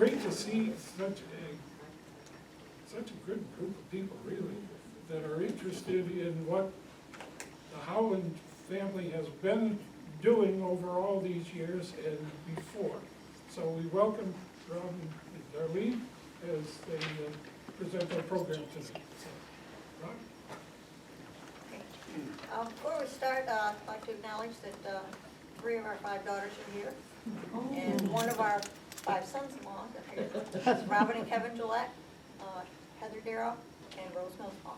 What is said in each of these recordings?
great to see such a good group of people, really, that are interested in what the Howland family has been doing over all these years and before. So we welcome Rob and Darlene as they present their program tonight. So, Rob? Before we start, I'd like to acknowledge that 3 of our 5 daughters are here, and 1 of our 5 sons-in-law are here. It's Robin and Kevin Gillette, Heather Darrow, and Rose Millspaw.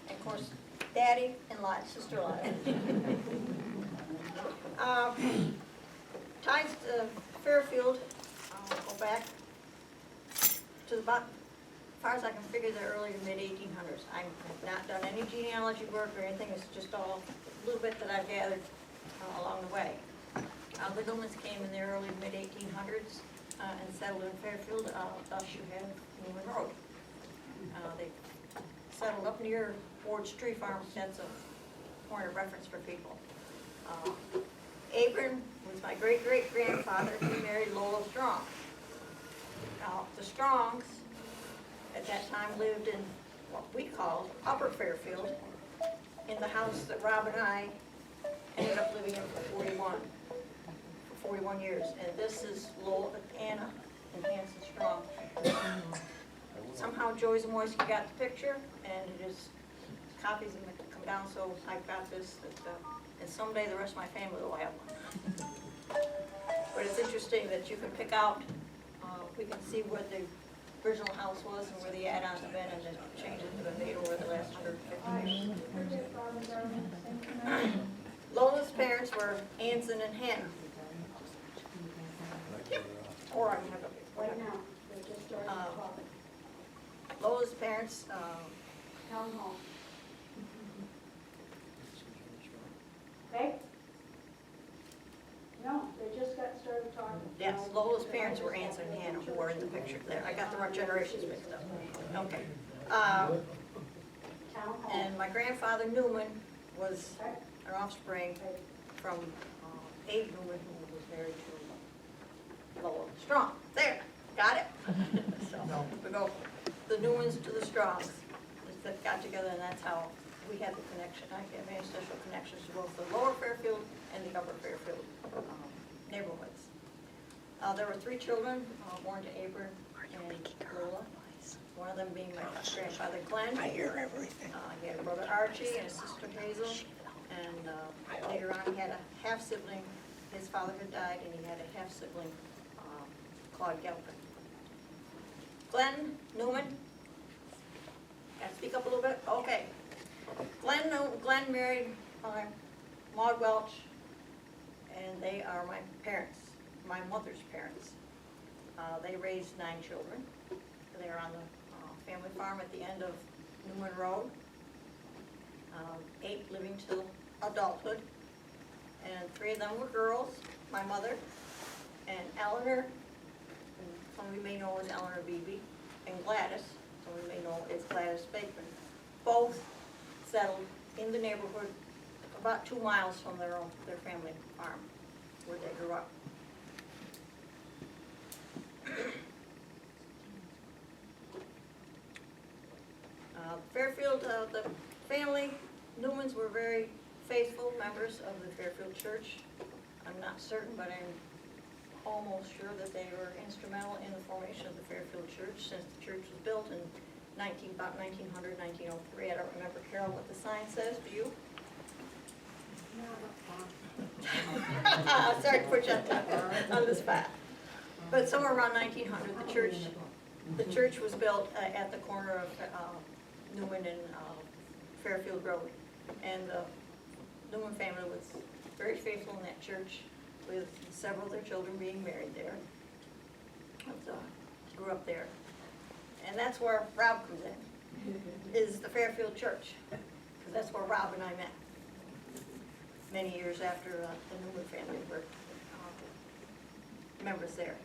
And of course, Daddy and sister Lottie. Ties to Fairfield go back to about, as far as I can figure, the early to mid-1800s. I've not done any genealogy work or anything. It's just all a little bit that I've gathered along the way. The Newmans came in the early to mid-1800s and settled in Fairfield. Thus you have Newman Road. They settled up near Ward's Tree Farm. That's a point of reference for people. Abram was my great-great-grandfather. He married Lola Strong. Now, the Strongs at that time lived in what we called Upper Fairfield, in the house that Rob and I ended up living in for 41 years. And this is Anna and Hanson Strong. Somehow Joey Zamoyski got the picture, and it is copies of them come down, so I've got this, and someday the rest of my family will have one. But it's interesting that you can pick out, we can see where the original house was and where the add-ons have been, and the changes that have been made over the last 150 years. Lola's parents were Anson and Hannah. Or I can have it right now. Lola's parents, Town hall. Okay? No, they just got started talking. yes, Lola's parents were Anson and Hannah, who are in the picture there. I got the wrong generations mixed up. Okay. Town hall. And my grandfather Newman was an offspring from Abe Newman, who was married to Lola Strong. There, got it? So we go the Newmans to the Strongs that got together, and that's how we had the connection. I have ancestral connections to both the lower Fairfield and the upper Fairfield neighborhoods. There were 3 children born to Abram and Lola. One of them being my grandfather Glenn. I hear everything. He had a brother Archie and a sister Hazel, and later on he had a half-sibling. His father had died, and he had a half-sibling, Claude Galpin. Glenn Newman. Got to speak up a little bit? Okay. Glenn married Maud Welch, and they are my parents, my mother's parents. They raised 9 children. They are on the family farm at the end of Newman Road. 8 living till adulthood, and 3 of them were girls. My mother and Eleanor, and some of you may know as Eleanor Beebe, and Gladys, some of you may know as Gladys Bateman. Both settled in the neighborhood about 2 miles from their family farm where they grew up. Fairfield, the family, Newmans were very faithful members of the Fairfield Church. I'm not certain, but I'm almost sure that they were instrumental in the formation of the Fairfield Church, since the church was built in about 1900, 1903. I don't remember, Carol, what the sign says. Do you? Sorry to put you on the spot. But somewhere around 1900, the church was built at the corner of Newman and Fairfield Road. And the Newman family was very faithful in that church, with several of their children being married there. So, grew up there. And that's where Rob comes in, is the Fairfield Church, because that's where Rob and I met many years after the Newman family were members there.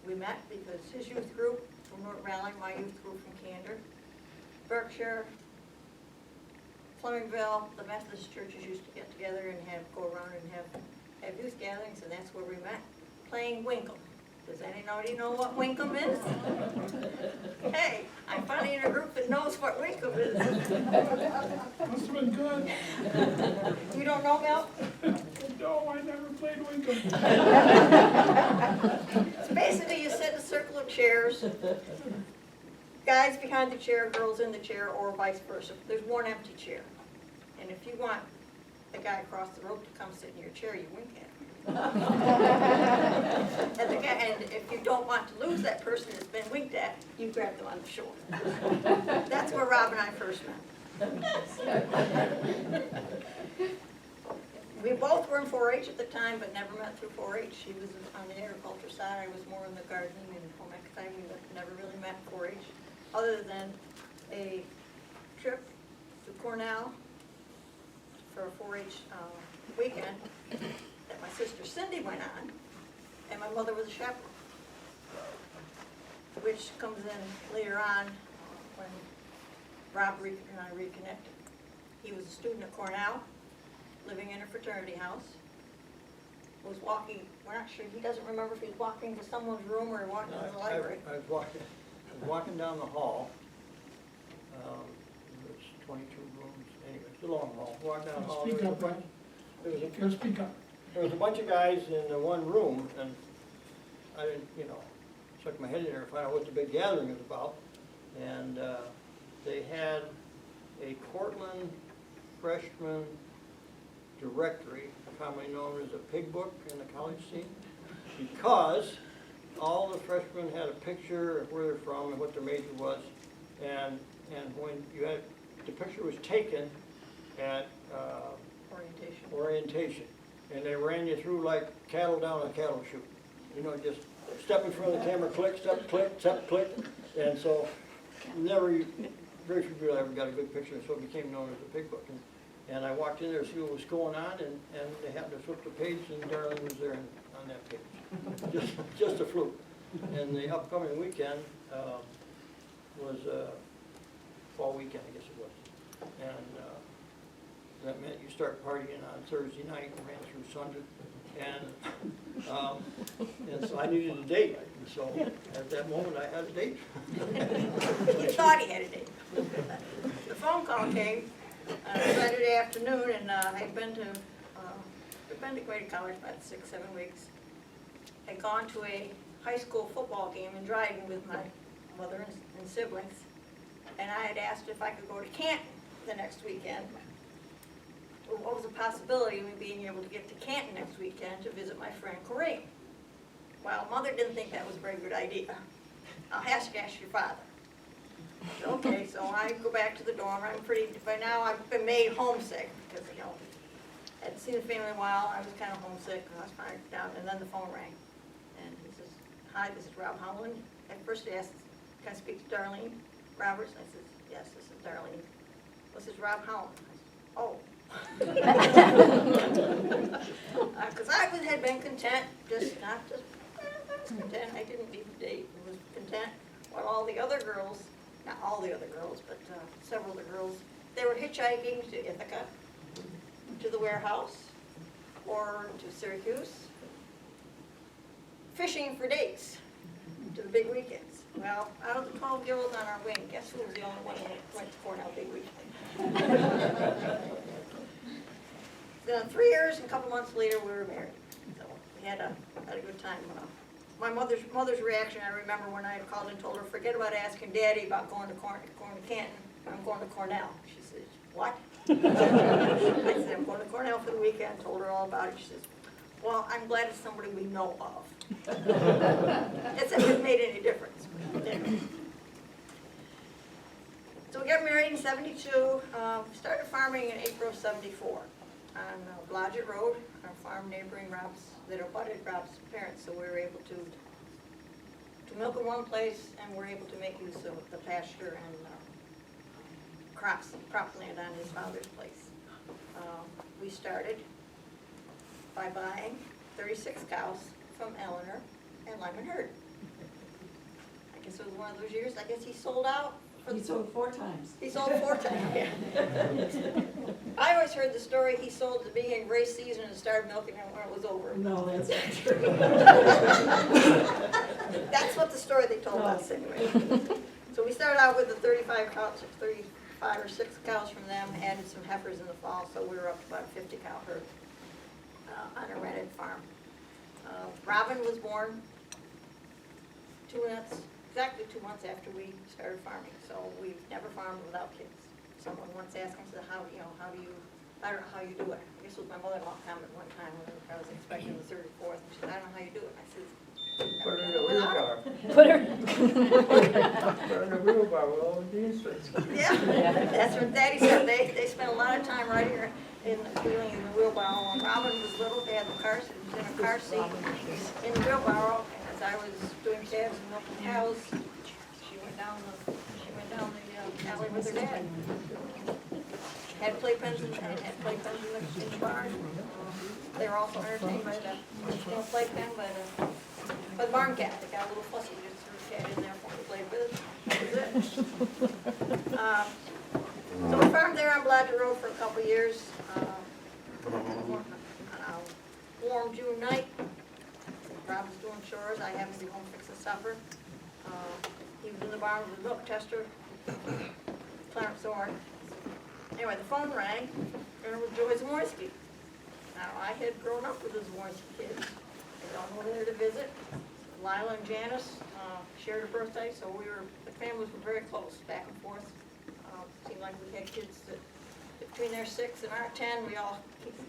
We met because his youth group from North Raleigh, my youth group from Candor, Berkshire, Flemingville, the Methodist churches used to get together and go around and have youth gatherings, and that's where we met, playing Winkle. Does anybody know what Winkum is? Hey, I'm finally in a group that knows what Winkum is. Must have been good. You don't know, Mel? No, I never played Winkum. It's basically you sit in a circle of chairs, guys behind the chair, girls in the chair, or vice versa. There's one empty chair. And if you want the guy across the road to come sit in your chair, you wink at him. And if you don't want to lose that person that's been winked at, you grab them on the shoulder. That's where Rob and I first met. We both were in 4-H at the time, but never met through 4-H. She was on the agriculture side, I was more in the gardening and home ec side. We never really met 4-H, other than a trip to Cornell for a 4-H weekend that my sister Cindy went on, and my mother was a chaperone, which comes in later on when Rob and I reconnected. He was a student at Cornell, living in a fraternity house, was walking, we're not sure, he doesn't remember if he was walking to someone's room or walking to the library. I was walking down the hall. There's 22 rooms, anyway, it's a long hall. Walking down the hall. Speak up, Brad. Speak up. There was a bunch of guys in the one room, and I didn't, stuck my head in there to find out what the big gathering was about. And they had a Cortland freshman directory, commonly known as a pig book in the college scene, because all the freshmen had a picture of where they're from and what their major was, and when the picture was taken at orientation, and they ran you through like cattle down a cattle chute, just step in front of the camera, click, step, click, step, click, and so very few people ever got a good picture, and so it became known as the pig book. And I walked in there to see what was going on, and they happened to flip the page, and Darlene was there on that page. just a fluke. And the upcoming weekend was fall weekend, I guess it was. And that meant you start partying on Thursday night and ran through Sunday. And so I needed a date. And so at that moment, I had a date. He thought he had a date. The phone call came Saturday afternoon, and I'd been to community college about 6-7 weeks. I'd gone to a high school football game in Dryden with my mother and siblings, and I had asked if I could go to Canton the next weekend. What was the possibility of me being able to get to Canton next weekend to visit my friend Corinne? Well, Mother didn't think that was a very good idea. I'll ask your father. Okay, so I go back to the dorm. By now I've been made homesick because, I hadn't seen the family in a while. I was kind of homesick, and I was finally down, and then the phone rang. And he says, "Hi, this is Rob Howland." At first he asked, "Can I speak to Darlene Roberts?" And I said, "Yes, this is Darlene." "This is Rob Howland." I said, "Oh." Because I had been content, I was content. I didn't need a date. I was content while all the other girls, not all the other girls, but several of the girls, they were hitchhiking to Ithaca, to the warehouse, or to Syracuse, fishing for dates to the big weekends. Well, out of the 12 girls on our wing, guess who was the only one that went to Cornell big weekend? Then 3 years and a couple months later, we were married. So we had a good time. My mother's reaction, I remember when I had called and told her, "Forget about asking Daddy about going to Canton. I'm going to Cornell." She said, "What?" I said, "I'm going to Cornell for the weekend." Told her all about it. She says, "Well, I'm glad it's somebody we know of." As if it made any difference. So we got married in '72. Started farming in April of '74 on Blodgett Road, our farm neighboring Rob's, that abutted Rob's parents. So we were able to milk in one place, and we're able to make use of the pasture and cropland on his father's place. We started by buying 36 cows from Eleanor and Lyman Hurd. I guess it was one of those years. I guess he sold out. He sold 4 times. He sold 4 times, yeah. I always heard the story he sold at the beginning of race season and started milking it when it was over. No, that's not true. place anyway. So we started out with the 35 cows, 35 or 6 cows from them, added some heifers in the fall, so we were up to about a 50 cow herd on a rented farm. Robin was born exactly 2 months after we started farming, so we've never farmed without kids. Someone once asked me, said, how do you, I don't know how you do it. I guess it was my mother-in-law comment one time when I was expecting the 3rd or 4th, and she said, I don't know how you do it. I said, Put her in a wheelbarrow. Put her. Put her in a wheelbarrow with all the instruments. yeah, that's what Daddy said. They spent a lot of time right here in the wheeling in the wheelbarrow. When Robin was little, they had the car seat, in a car seat in the wheelbarrow. And as I was doing calves and milking cows, she went down the alley with her dad. Had playpens in the barn. They were also entertained by the playpen by the barn cat. They got a little fussy, we just threw a cat in there for me to play with. That was it. So we farmed there on Bladder Road for a couple of years. On a warm June night, Rob was doing chores. I happened to be home fixing supper. He was in the barn with a milk tester, Clarence Orr. Anyway, the phone rang, and it was Joy Zamoyski. Now, I had grown up with the Zamoyski kids. They all were there to visit. Lila and Janice shared a birthday, so the families were very close, back and forth. Seemed like we had kids that, between their 6 and our 10, we all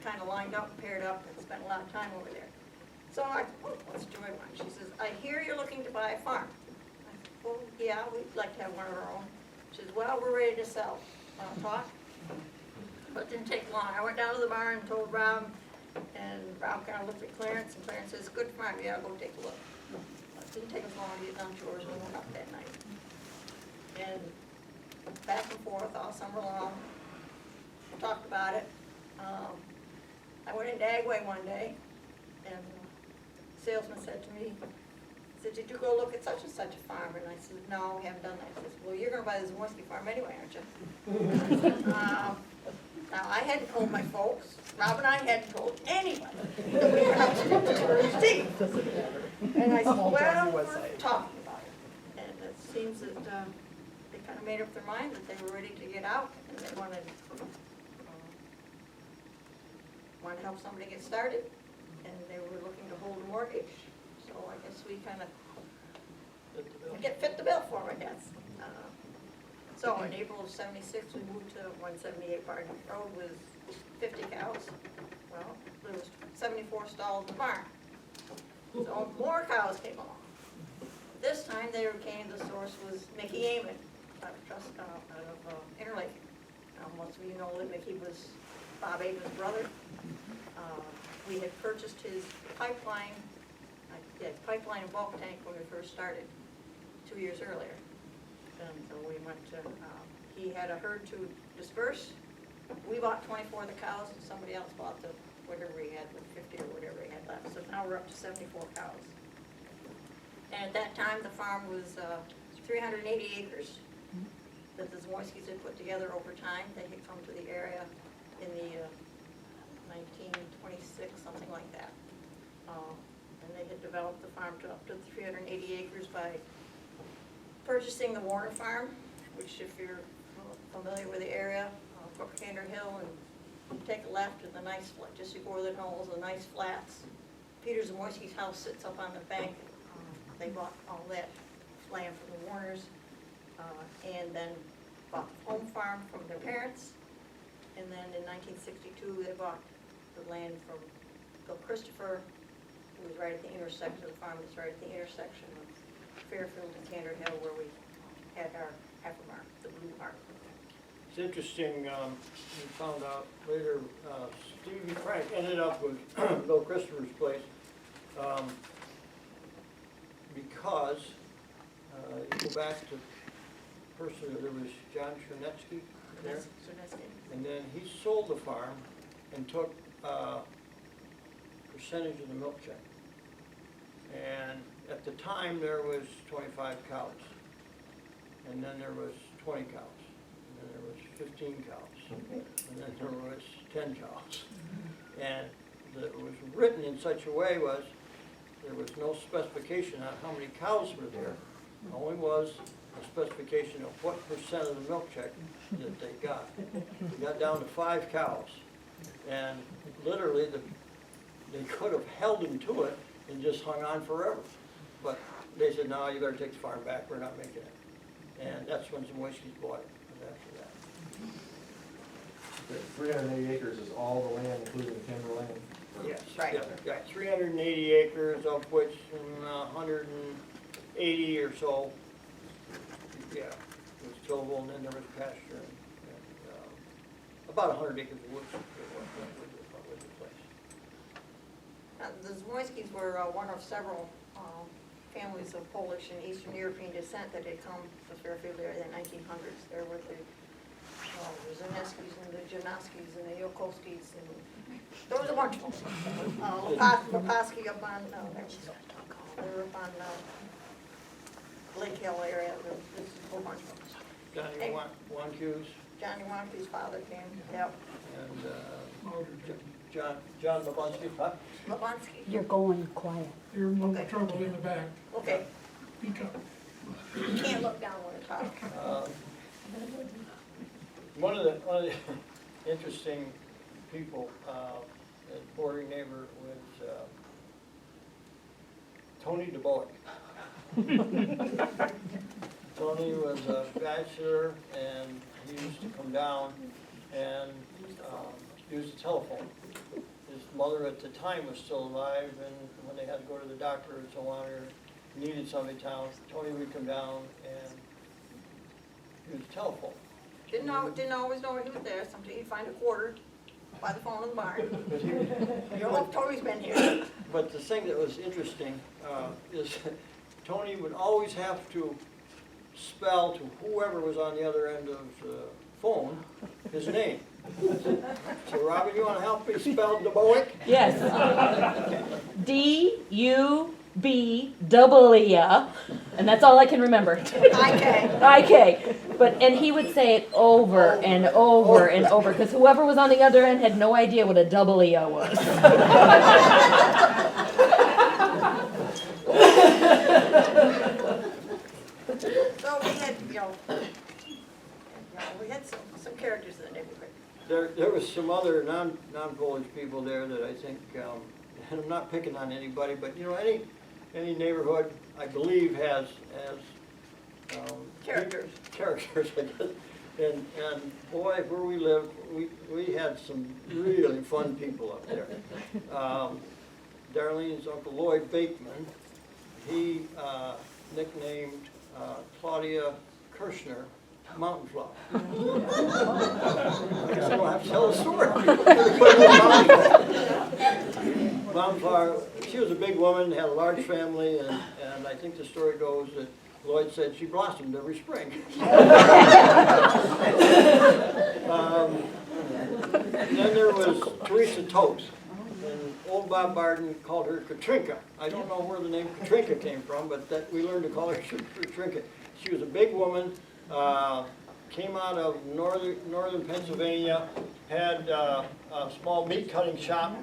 kind of lined up, paired up, and spent a lot of time over there. So I said, oh, what's Joy want? She says, I hear you're looking to buy a farm. I said, well, yeah, we'd like to have one of our own. She says, well, we're ready to sell. Talk? But it didn't take long. I went down to the barn and told Rob, and Rob kind of looked at Clarence, and Clarence says, good farm, yeah, go take a look. It didn't take us long to get done chores, and we went up that night. And back and forth all summer long, we talked about it. I went into Agway one day, and the salesman said to me, he said, did you go look at such and such a farm? And I said, no, we haven't done that. He says, well, you're going to buy the Zamoyski farm anyway, aren't you? Now, I hadn't told my folks. Rob and I hadn't told anybody. We were out to Steve. And I said, well, we're talking about it. And it seems that they kind of made up their mind that they were ready to get out, and they wanted to help somebody get started, and they were looking to hold a mortgage. So I guess we kind of fit the bill for them, I guess. So in April of '76, we moved to 178 Barton Road with 50 cows. Well, there was 74 stalls in the barn. So more cows came along. This time they came, the source was Mickey Amon out of Interlake. Most of you know that Mickey was Bob Amon's brother. We had purchased his pipeline and bulk tank when we first started, 2 years earlier. And so we went to, he had a herd to disperse. We bought 24 of the cows, and somebody else bought the, whatever he had, the 50 or whatever he had left. So now we're up to 74 cows. And at that time, the farm was 380 acres that the Zamoyskis had put together over time. They had come to the area in the 1926, something like that. And they had developed the farm to up to 380 acres by purchasing the Warner Farm, which if you're familiar with the area, Brookhander Hill, and you take a left in the nice, just before the knolls, the nice flats. Peter Zamoyski's house sits up on the bank. They bought all that land from the Warners, and then bought the home farm from their parents. And then in 1962, they bought the land from Bill Christopher, who was right at the intersection of the farm that's right at the intersection of Fairfield and Cantor Hill, where we had our heifer mark, the blue mark. It's interesting, we found out later, Stevie Frank ended up with Bill Christopher's place because you go back to personally, there was John Chernetsky there, and then he sold the farm and took a percentage of the milk check. And at the time, there was 25 cows, and then there was 20 cows, and then there was 15 cows, and then there was 10 cows. And it was written in such a way was there was no specification on how many cows were there, only was a specification of what percent of the milk check that they got. They got down to 5 cows. And literally, they could have held him to it and just hung on forever. But they said, no, you better take the farm back, we're not making it. And that's when Zamoyski's bought it, was after that. 380 acres is all the land, including the timberland? Yes, Right. yeah, 380 acres, of which 180 or so, yeah, was tillable, and then there was pasture, and about 100 acres of woods. With the place. The Zamoyskis were one of several families of Polish and Eastern European descent that had come to Fairfield area in the 1900s. There were the Zaneskis and the Janoskis and the Yokoskis, and there was a bunch of them. Lepaski up on, they were up on Lake Hill area. There was a whole bunch of them. Johnny Hey. Wankus Johnny Wonky's father came, yep. and John Babunski, huh? Lepansky. You're going quiet. You're in Okay. trouble in the back. Okay, Speak up. you can't look down when you talk. One of the interesting people, a bordering neighbor was Tony DeBoek. Tony was a bachelor, and he used to come down and use the telephone. His mother at the time was still alive, and when they had to go to the doctor and so on, or needed somebody in town, Tony would come down and use the telephone. Didn't always know he was there. Sometimes he'd find a quarter by the phone in the barn. But he- You know, Tony's been here. But the thing that was interesting is Tony would always have to spell to whoever was on the other end of the phone his name. So Robin, you want to help me spell DeBoek? Yes. DUBEE, and that's all I can remember. IK. IK. And he would say it over and over and over, because whoever was on the other end had no idea what a double EO was. So we had, we had some characters in the neighborhood. There was some other non-Polish people there that I think, and I'm not picking on anybody, but any neighborhood, I believe, has Characters. Characters, I guess. And boy, where we lived, we had some really fun people up there. Darlene's Uncle Lloyd Bateman, he nicknamed Claudia Kirshner Mountain Flower. I guess I don't have to tell the story. Mountain Flower, she was a big woman, had a large family, and I think the story goes that Lloyd said she blossomed every spring. Then there was Teresa Toast, and old Bob Barden called her Katrinka. I don't know where the name Katrinka came from, but that we learned to call her Katrinka. She was a big woman, came out of northern Pennsylvania, had a small meat cutting shop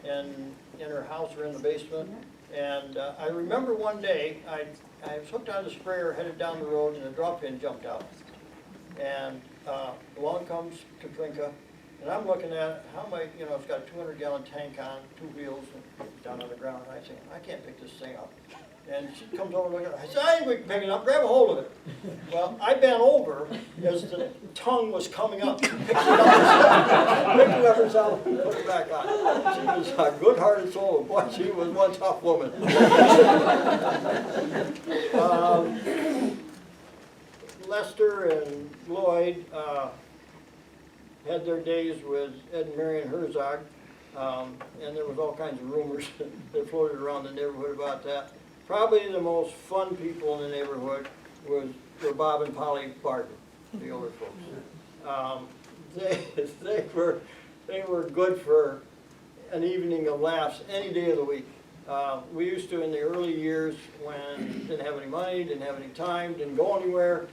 in her house or in the basement. And I remember one day, I was hooked on the sprayer, headed down the road, and a drop pin jumped out. And along comes Katrinka, and I'm looking at it, how am I, it's got a 200-gallon tank on, 2 wheels, and down on the ground, and I say, I can't pick this thing up. And she comes over looking at it. I said, I think we can pick it up, grab a hold of it. Well, I bent over as the tongue was coming up, picked it up herself, and put it back on. She was a good-hearted soul. Boy, she was one tough woman. Lester and Lloyd had their days with Ed and Marion Herzog, and there was all kinds of rumors that floated around the neighborhood about that. Probably the most fun people in the neighborhood were Bob and Polly Barton, the older folks. They were good for an evening of laughs any day of the week. We used to, in the early years, when didn't have any money, didn't have any time, didn't go anywhere,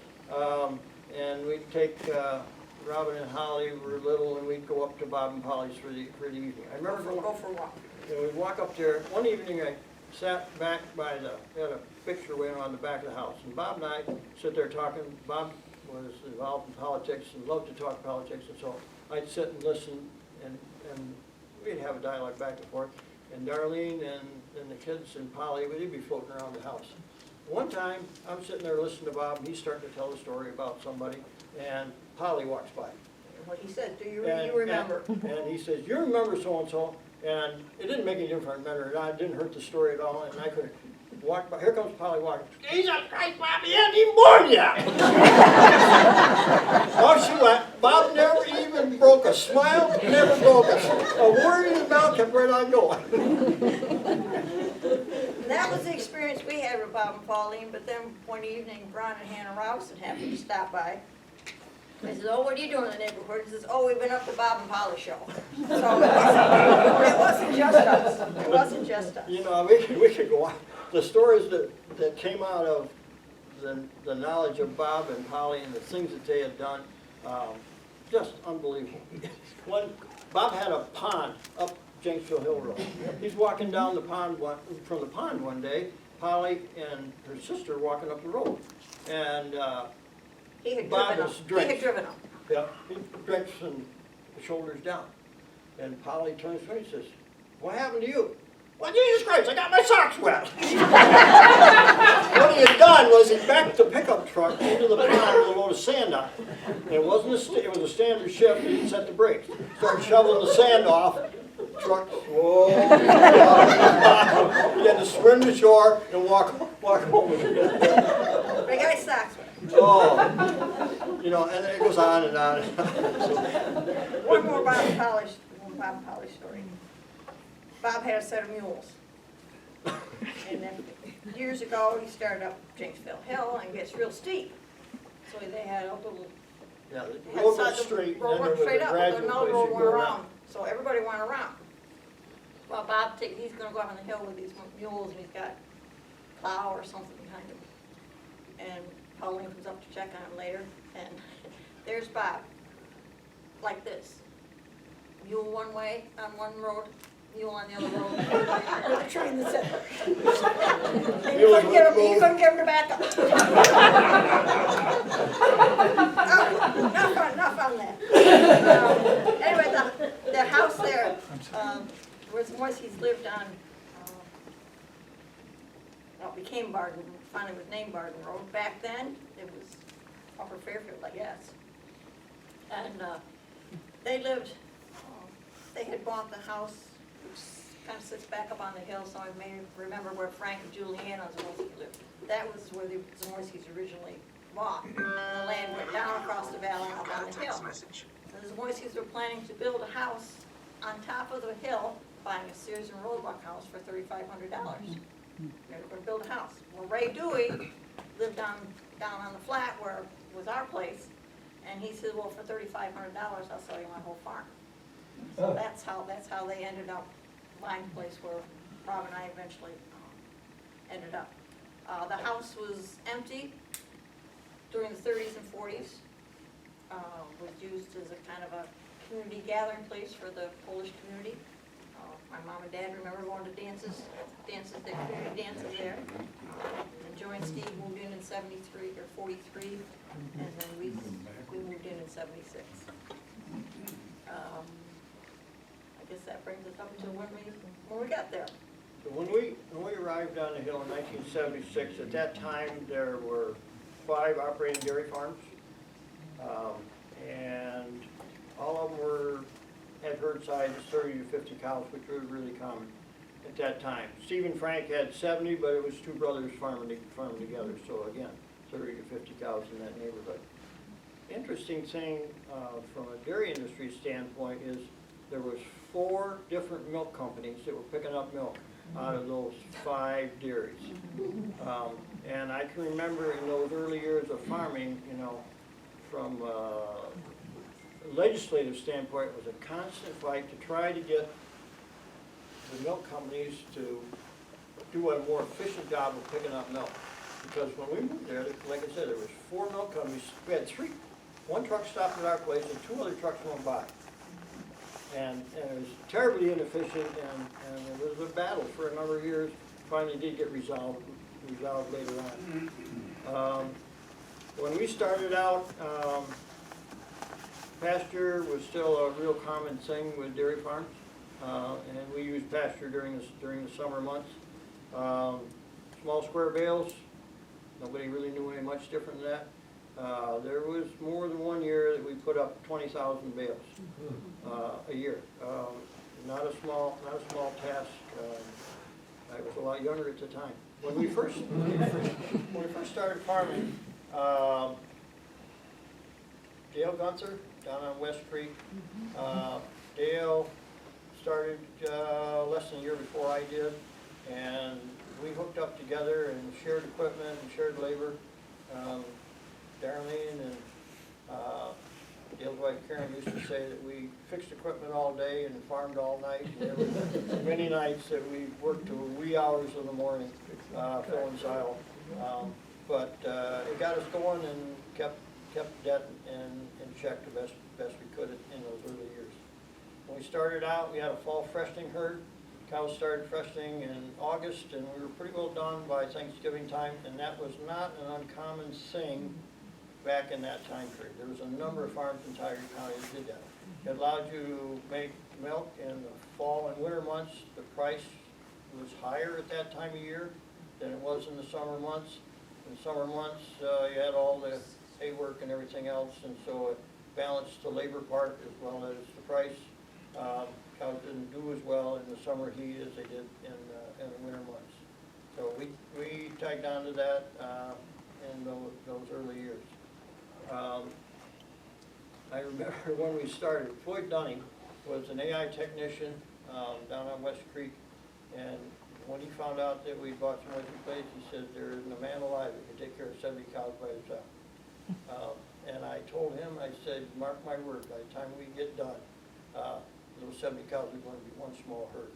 and we'd take Robin and Holly were little, and we'd go up to Bob and Polly's for the evening. I remember Go for a walk. we'd walk up there. One evening, sat back by had a picture way on the back of the house. And Bob and I sit there talking. Bob was involved in politics and loved to talk politics, and so I'd sit and listen, and we'd have a dialogue back and forth. And Darlene and the kids and Polly, they'd be floating around the house. One time, I'm sitting there listening to Bob, and he's starting to tell a story about somebody, and Polly walks by. What he said, do you And- remember? And he says, you remember so-and-so? And it didn't make any difference, I remember it, it didn't hurt the story at all, and I could walk by, here comes Polly walking. Jesus Christ, Bob, he hadn't even born yet! Off she went. Bob never even broke a smile, never broke a word in his mouth, kept right on going. That was the experience we had with Bob and Pauline, but then one evening, Ron and Hannah Robinson happened to stop by. I said, oh, what are you doing in the neighborhood? He says, oh, we've been up to Bob and Polly's show. So it wasn't just us. It wasn't just us. You know, we could go on. The stories that came out of the knowledge of Bob and Polly and the things that they had done, just unbelievable. When Bob had a pond up Jenksville Hill Road. He's walking down the pond from the pond one day, Polly and her sister walking up the road. And He had Bob driven was them. He drenched. had driven them. Yeah, he drenched from the shoulders down. And Polly turns to me and says, what happened to you? Well, Jesus Christ, I got my socks wet. What he had done was he backed the pickup truck into the pond with a load of sand on it. And it wasn't it was a standard shift, and he didn't set the brakes. Started shoveling the sand off. Truck, whoa. He had to swim to shore and walk home with it. But I got his socks wet. Oh, you know, and it goes on and on and on. One more Bob and Polly story. Bob had a set of mules. And then years ago, he started up Jenksville Hill and it gets real steep. So they had a little, Yeah, the had road side went the straight, and road then there went was a straight up, but gradual another place road you went go around. So everybody went around. Well, he's gonna go up on the hill with these mules and he's got plow or something behind him. And Pauline comes up to check on him later and there's Bob, like this. Mule one way on one road, mule on the other road, with a tree in the center. And he couldn't get him to back up. Oh, enough on that. Anyway, the house there, where Morrissey's lived on, well, it became Barden, finally was named Barden Road. Back then, it was Upper Fairfield, I guess. And they lived, they had bought the house, which kind of sits back up on the hill, so I may remember where Frank and Juliana Zamoyski lived. That was where the Zamoyskis originally bought. And the land went down across the valley and up on the hill. And the Zamoyskis were planning to build a house on top of the hill, buying a Sears and Roebuck house for $3,500. They were going to build a house. Well, Ray Dewey lived down on the flat where was our place, and he said, well, for $3,500, I'll sell you my whole farm. So that's how they ended up buying the place where Rob and I eventually ended up. The house was empty during the 30s and 40s. Was used as a kind of a community gathering place for the Polish community. My mom and dad remember going to dances, the community dances there. And Joe and Steve moved in 73 or 43, and then we moved in 76. I guess that brings us up to when we got there. So when we arrived on the hill in 1976, at that time there were 5 operating dairy farms, and all of them had herd sizes 30 to 50 cows, which was really common at that time. Steve and Frank had 70, but it was 2 brothers farming together. So again, 30 to 50 cows in that neighborhood. Interesting thing from a dairy industry standpoint is there was 4 different milk companies that were picking up milk out of those 5 dairies. And I can remember in those early years of farming, you know, from a legislative standpoint, it was a constant fight to try to get the milk companies to do a more efficient job of picking up milk. Because when we moved there, like I said, there was 4 milk companies. We had 3. 1 truck stopped at our place and 2 other trucks went by. And it was terribly inefficient, and it was a battle for a number of years finally did get resolved later on. When we started out, pasture was still a real common thing with dairy farms, and we used pasture during the summer months. Small square bales, nobody really knew any much different than that. There was more than one year that we put up 20,000 bales a year. Not a small task. I was a lot younger at the time. When we first started farming, Dale Gunther down on West Creek. Dale started less than a year before I did, and we hooked up together and shared equipment and shared labor. Darlene and Dale's wife Karen used to say that we fixed equipment all day and farmed all night. And there were many nights that we worked to wee hours of the morning, filling silo. But it got us going and kept debt in check the best we could in those early years. When we started out, we had a fall freshening herd. Cows started freshening in August, and we were pretty well done by Thanksgiving time, and that was not an uncommon thing back in that time period. There was a number of farms in Tiger County that did that. It allowed you to make milk in the fall and winter months. The price was higher at that time of year than it was in the summer months. In summer months, you had all the hay work and everything else, and so it balanced the labor part as well as the price. Cows didn't do as well in the summer heat as they did in the winter months. So we tagged on to that in those early years. I remember when we started, Floyd Dunning was an AI technician down on West Creek, and when he found out that we bought some open place, he said, there isn't a man alive that can take care of 70 cows by himself. And I told him, I said, mark my word, by the time we get done, those 70 cows are going to be one small herd.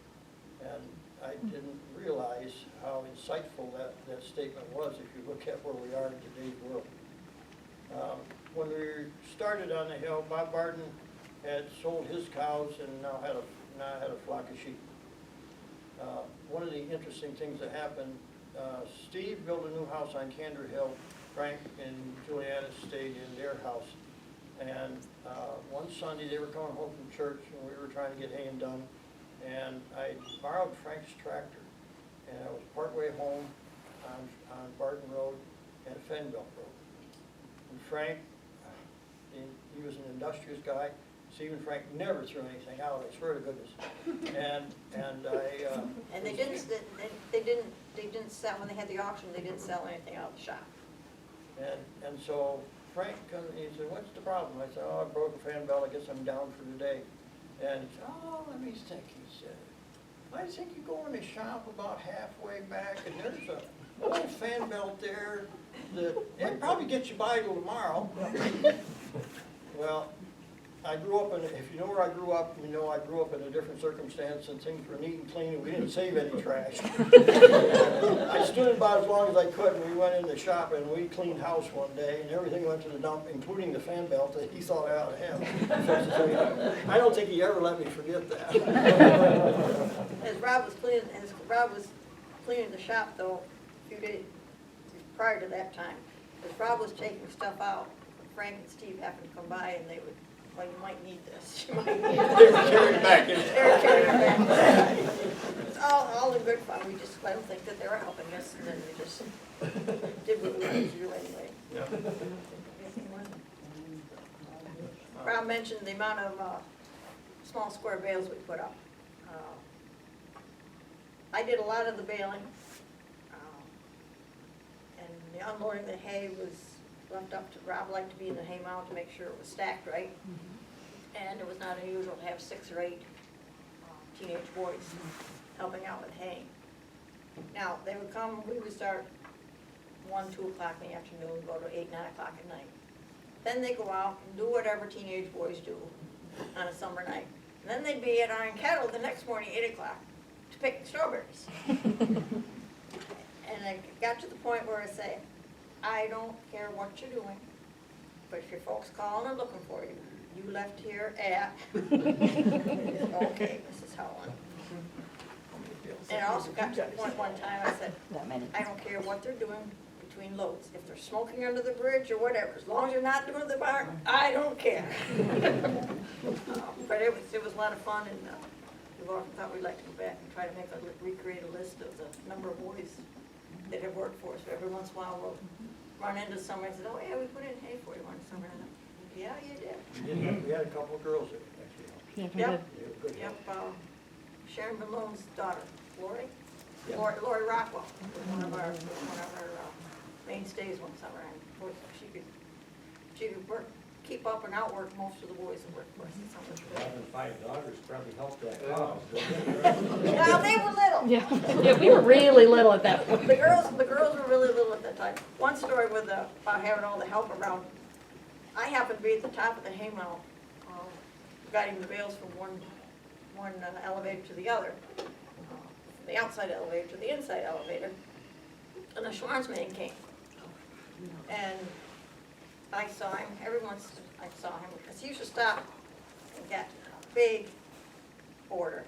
And I didn't realize how insightful that statement was if you look at where we are in today's world. When we started on the hill, Bob Barton had sold his cows and now had a flock of sheep. One of the interesting things that happened, Steve built a new house on Candor Hill. Frank and Juliana stayed in their house. And one Sunday they were coming home from church and we were trying to get haying done. And I borrowed Frank's tractor. And I was partway home on Barton Road and Fenbelt Road. And Frank, he was an industrious guy. Steve and Frank never threw anything out, I swear to goodness. And I And they didn't sell, when they had the auction, they didn't sell anything out of the shop. And so Frank comes, he said, what's the problem? I said, oh, I broke a fan belt, I guess I'm down for today. And he said, oh, let me think, he said. I think you go in the shop about halfway back and there's a old fan belt there that it probably gets you by till tomorrow. Well, I grew up in, if you know where I grew up, you know I grew up in a different circumstance and things were neat and clean and we didn't save any trash. I stood about as long as I could and we went in the shop and we cleaned house one day and everything went to the dump, including the fan belt that he thought I ought to have. I don't think he ever let me forget that. As Rob was cleaning the shop though, a few days prior to that time, as Rob was taking stuff out, Frank and Steve happened to come by and they would, well, you might need this. You might need this. They were carrying back in. They were carrying it back. It's all in good fun. We just let them think that they were helping us, and then we just did what we wanted to do anyway. Yeah. Rob mentioned the amount of small square bales we put up. I did a lot of the baling, and the unloading of the hay was left up to, Rob liked to be in the hay mound to make sure it was stacked right. And it was not unusual to have 6 or 8 teenage boys helping out with hay. Now, they would come, we would start 1, 2 o'clock in the afternoon, go to 8, 9 o'clock at night. Then they go out and do whatever teenage boys do on a summer night. And then they'd be at Iron Kettle the next morning, 8 o'clock, to pick the strawberries. And I got to the point where I say, I don't care what you're doing, but if your folks calling or looking for you, you left here at, okay, Mrs. Howland. And it also got to the point one time, I said, That many. I don't care what they're doing between loads. If they're smoking under the bridge or whatever, as long as you're not doing the barn, I don't care. But it was a lot of fun, and we often thought we'd like to go back and try to recreate a list of the number of boys that have worked for us. Every once in a while, we'll run into somebody and say, oh, yeah, we put in hay for you one summer. And yeah, you did. We had a couple of girls that actually helped. Yeah, we Yep. did. They were good Yep, help. Sharon Malone's daughter, Lori? Yeah. Lori Rockwell, was one of our mainstays one summer, and of course, she could work, keep up and outwork most of the boys that worked for us in summer. Having 5 daughters probably helped that cause. Well, they were little. Yeah, yeah, we were really little at that point. The girls were really little at that time. One story with about having all the help around, I happened to be at the top of the haymow, guiding the bales from one elevator to the other, the outside elevator to the inside elevator, and the Schwartz man came. And I saw him, I saw him, because he used to stop and get a big order,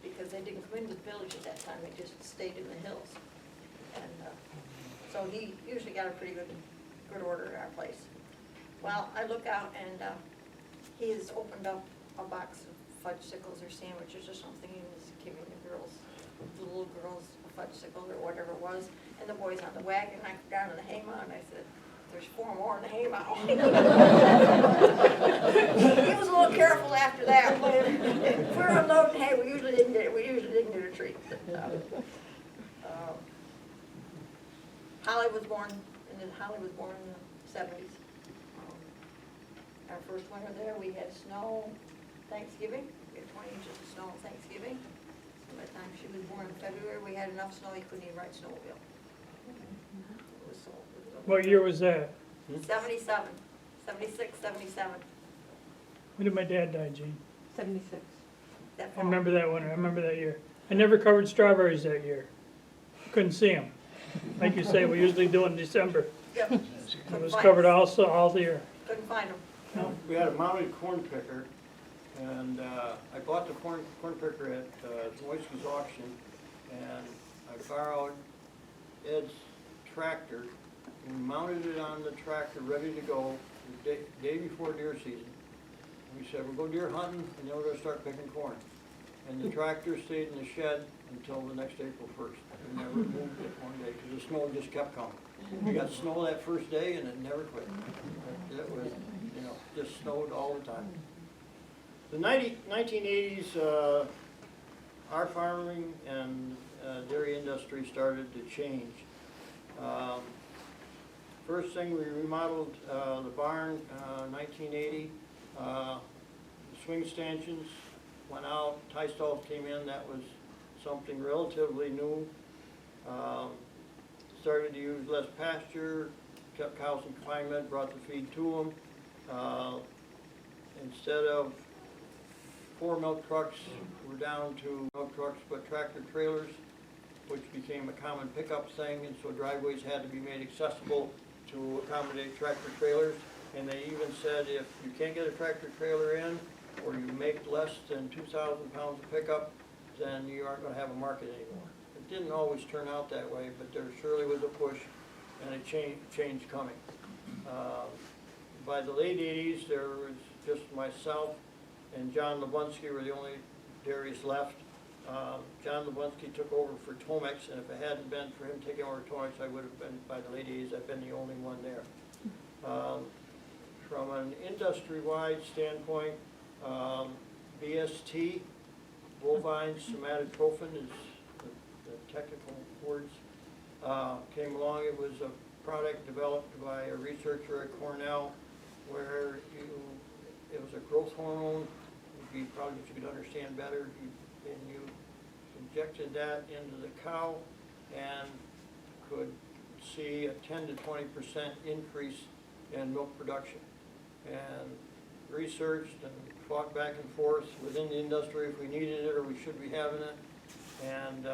because they didn't come into the village at that time, they just stayed in the hills. And so he usually got a pretty good order at our place. Well, I look out and he has opened up a box of fudgesicles or sandwiches or something, and was giving the little girls a fudgesicle or whatever it was, and the boys on the wagon. I come down to the haymow and I said, there's 4 more in the haymow. He was a little careful after that, but if we were unloading hay, we usually didn't get a treat. Holly was born in the 70s. Our first winter there, we had snow Thanksgiving. We had 20 inches of snow on Thanksgiving. So by the time she was born in February, we had enough snow you couldn't even ride snowmobile. It was so. What year was that? 77, 76, 77. When did my dad die, Gene? 76. That I fall. remember that winter, I remember that year. I never covered strawberries that year. Couldn't see them. Like you say, we usually do in December. Yep. It was covered also all the year. Couldn't find them. No. We had a mounted corn picker, and I bought the corn picker at Moisky's auction, and I borrowed Ed's tractor and mounted it on the tractor, ready to go, the day before deer season. We said, we'll go deer hunting, and then we're gonna start picking corn. And the tractor stayed in the shed until the next April 1st. We never moved it one day, because the snow just kept coming. We got snow that first day, and it never quit. It was, just snowed all the time. The 1980s, our farming and dairy industry started to change. First thing, we remodeled the barn, 1980. Swing stanchions went out, tie stalls came in. That was something relatively new. Started to use less pasture, kept cows in confinement, brought the feed to them. Instead of 4 milk trucks, we're down to milk trucks but tractor trailers, which became a common pickup thing, and so driveways had to be made accessible to accommodate tractor trailers. And they even said if you can't get a tractor trailer in, or you make less than 2,000 pounds of pickup, then you aren't going to have a market anymore. It didn't always turn out that way, but there surely was a push and a change coming. By the late 80s, there was just myself and John Lebunsky were the only dairies left. John Lebunsky took over for Tomex, and if it hadn't been for him taking over Tomex, I would have been, by the late 80s, I've been the only one there. From an industry-wide standpoint, BST, bovine somatotrophin is the technical words, came along. It was a product developed by a researcher at Cornell where it was a growth hormone. You probably, if you could understand better, you injected that into the cow and could see a 10 to 20% increase in milk production. And researched and fought back and forth within the industry if we needed it or we should be having it. And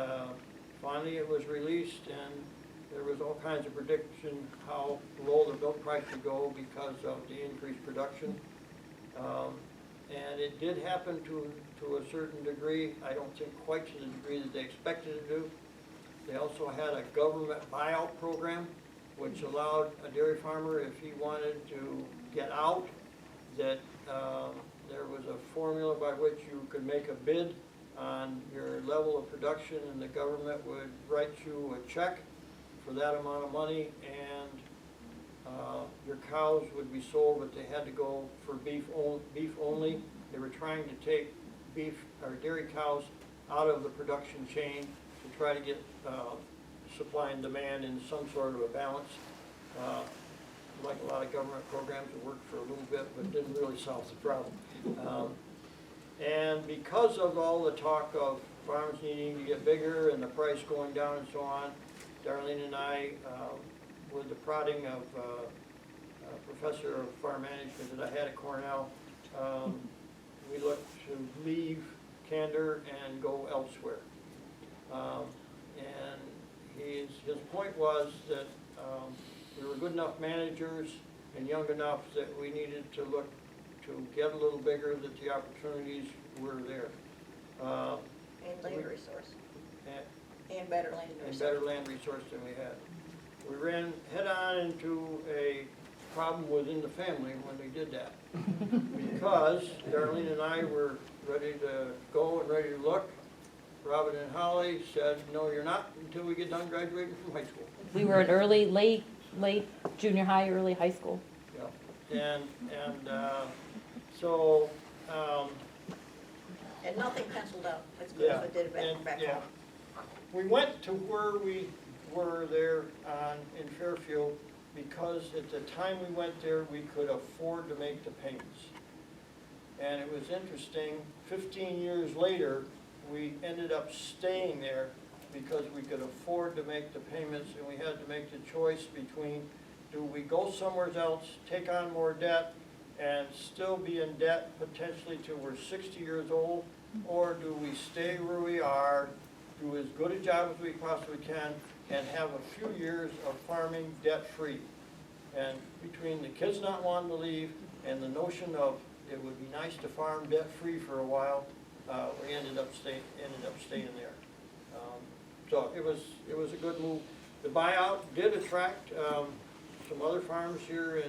finally it was released, and there was all kinds of prediction how low the milk price would go because of the increased production. And it did happen to a certain degree. I don't think quite to the degree that they expected it to do. They also had a government buyout program, which allowed a dairy farmer, if he wanted to get out, that there was a formula by which you could make a bid on your level of production, and the government would write you a check for that amount of money, and your cows would be sold, but they had to go for beef only. They were trying to take beef or dairy cows out of the production chain to try to get supply and demand in some sort of a balance. Like a lot of government programs, it worked for a little bit, but didn't really solve the problem. And because of all the talk of farms needing to get bigger and the price going down and so on, Darlene and I, with the prodding of a professor of farm management that I had at Cornell, we looked to leave Candor and go elsewhere. And his point was that we were good enough managers and young enough that we needed to look to get a little bigger, that the opportunities were there. And land resource, And, and better land and resource. better land resource than we had. We ran head-on into a problem within the family when we did that. Because Darlene and I were ready to go and ready to look. Robin and Holly said, no, you're not until we get done graduating from high school. We were in late junior high, early high school. Yeah. So, And nothing penciled out as good yeah. as it did back Yeah. home. We went to where we were there in Fairfield because at the time we went there, we could afford to make the payments. And it was interesting, 15 years later, we ended up staying there because we could afford to make the payments, and we had to make the choice between, do we go somewhere else, take on more debt, and still be in debt potentially till we're 60 years old, or do we stay where we are, do as good a job as we possibly can, and have a few years of farming debt-free? And between the kids not wanting to leave and the notion of it would be nice to farm debt-free for a while, we ended up staying there. So it was a good move. The buyout did attract some other farms here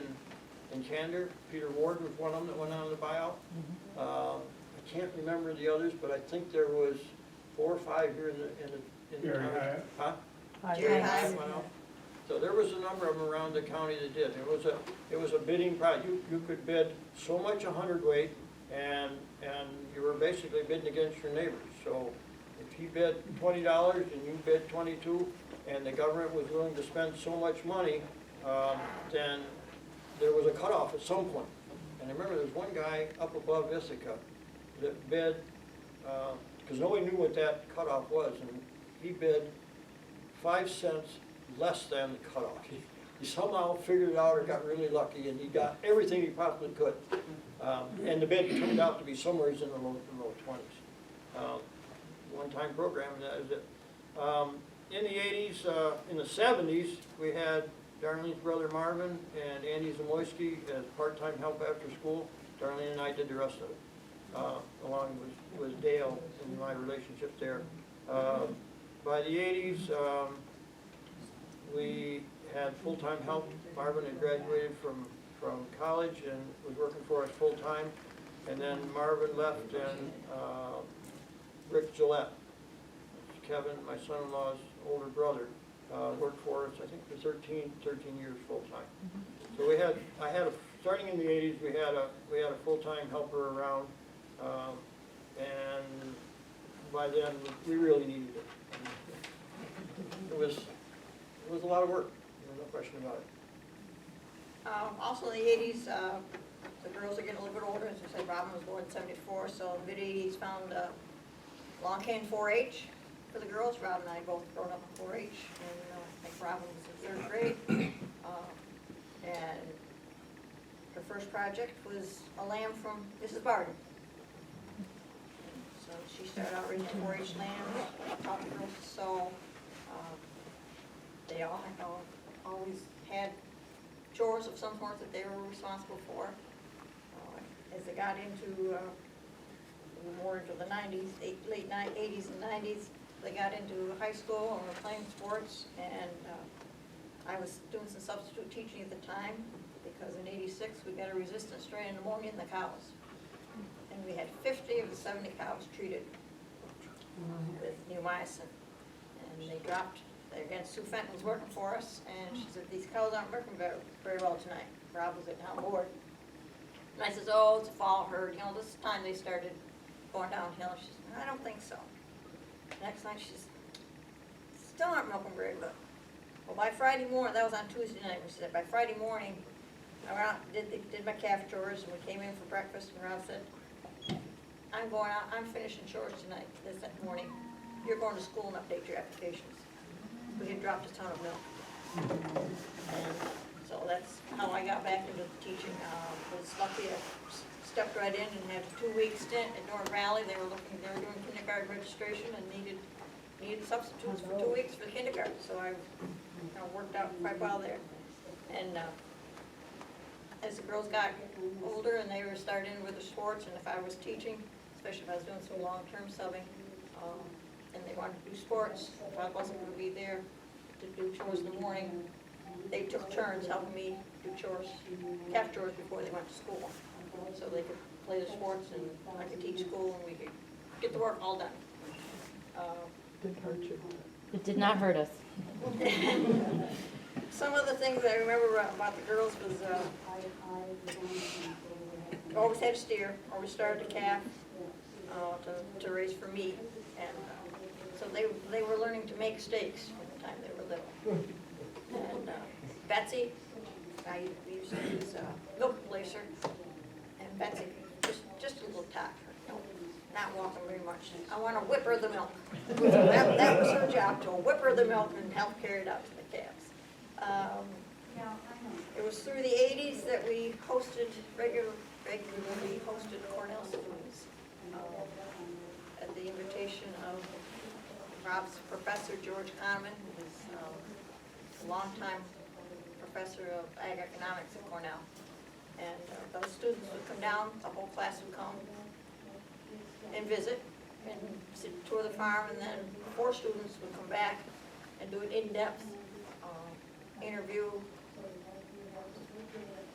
in Candor. Peter Ward was one of them that went on the buyout. I can't remember the others, but I think there was 4 or 5 here in the town. Huh? Jerry Hyatt. Went out. So there was a number of them around the county that did. It was a bidding price. You could bid so much a hundredweight, and you were basically bidding against your neighbors. So if he bid $20 and you bid 22, and the government was willing to spend so much money, then there was a cutoff at some point. And I remember there was one guy up above Ithaca that bid, because nobody knew what that cutoff was, and he bid 5 cents less than the cutoff. He somehow figured it out or got really lucky, and he got everything he possibly could. And the bid turned out to be somewhere in the low 20s. One-time program, and that is it. In the 80s, in the 70s, we had Darlene's brother Marvin and Andy Zamoyski as part-time help after school. Darlene and I did the rest of it, along with Dale in my relationship there. By the 80s, we had full-time help. Marvin had graduated from college and was working for us full-time. And then Marvin left, and Rick Gillette, Kevin, my son-in-law's older brother, worked for us, I think, for 13 years full-time. So starting in the 80s, we had a full-time helper around, and by then, we really needed it. It was a lot of work, no question about it. Also in the 80s, the girls are getting a little bit older. As I said, Robin was born in 74, so in the mid-80s found Long Cane 4-H for the girls. Robin and I both grown up in 4-H, and I think Robin was in 3rd grade. And her first project was a lamb from Mrs. Barden. So she started out raising 4-H lambs, taught the girls to sew. They all always had chores of some sort that they were responsible for. as they got into, more into the nineties, late eighties and nineties, they got into high school and were playing sports, and, I was doing some substitute teaching at the time, because in '86, we got a resistant strain of pneumonia in the cows. And we had 50 of the 70 cows treated with neomycin. And they dropped, again, Sue Fenton was working for us, and she said, these cows aren't working very well tonight. Rob was at town board. And I says, oh, it's a fall herd, you know, this time they started going downhill. She said, I don't think so. Next night, she says, still aren't milking very good. Well, by Friday morning, that was on Tuesday night, she said, by Friday morning, I went out, did my calf chores, and we came in for breakfast, and Rob said, I'm going out, I'm finishing chores tonight, this morning. You're going to school and update your applications. We had dropped a ton of milk. And so that's how I got back into teaching. Was lucky, I stepped right in and had a 2-week stint at North Valley. They were doing kindergarten registration and needed substitutes for 2 weeks for kindergarten. So I worked out quite well there. And as the girls got older and they were starting with the sports, and if I was teaching, especially if I was doing some long-term subbing, and they wanted to do sports, if I wasn't going to be there to do chores in the morning, they took turns helping me do chores, calf chores before they went to school. So they could play the sports and I could teach school and we could get the work all done. Didn't hurt you. It did not hurt us. Some of the things I remember about the girls was always had a steer, always started a calf to raise for meat. And so they were learning to make steaks from the time they were little. And Betsy, we used to use milk placer, and Betsy, just a little tot, you know, not walking very much. I want to whip her the milk. That was her job, to whip her the milk and help carry it out to the calves. It was through the 80s that we hosted, regularly hosted Cornell students at the invitation of Rob's professor, George Kahneman, who was a longtime professor of ag economics at Cornell. And those students would come down, the whole class would come and visit and tour the farm, and then 4 students would come back and do an in-depth interview,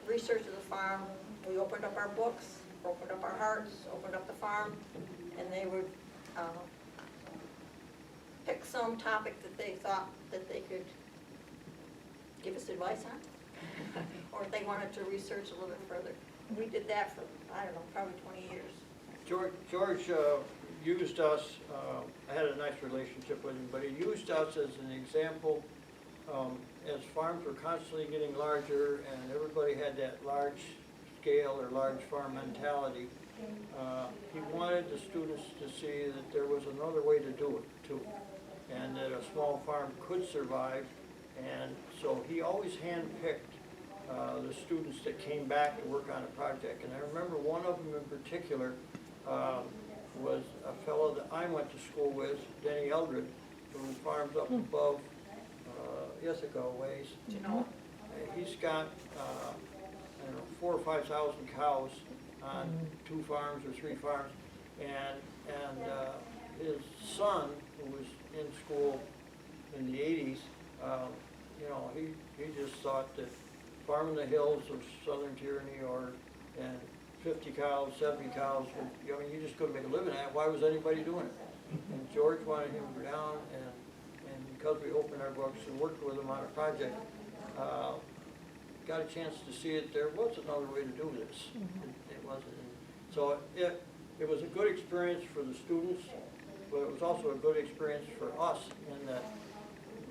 research of the farm. We opened up our books, opened up our hearts, opened up the farm, and they would pick some topic that they thought that they could give us advice on, or if they wanted to research a little bit further. We did that for, I don't know, probably 20 years. George used us, I had a nice relationship with him, but he used us as an example as farms were constantly getting larger and everybody had that large scale or large farm mentality. He wanted the students to see that there was another way to do it too, and that a small farm could survive. And so he always handpicked the students that came back to work on a project. And I remember one of them in particular was a fellow that I went to school with, Denny Eldred, who farms up above Ithaca ways. Do you know? He's got, I don't know, 4,000 or 5,000 cows on 2 farms or 3 farms. And his son, who was in school in the 80s, you know, he just thought that farming the hills of southern tyranny and 50 cows, 70 cows, I mean, you just couldn't make a living at it. Why was anybody doing it? And George wanted him to go down, and because we opened our books and worked with him on a project, got a chance to see it. There was another way to do this. It wasn't. So it was a good experience for the students, but it was also a good experience for us in that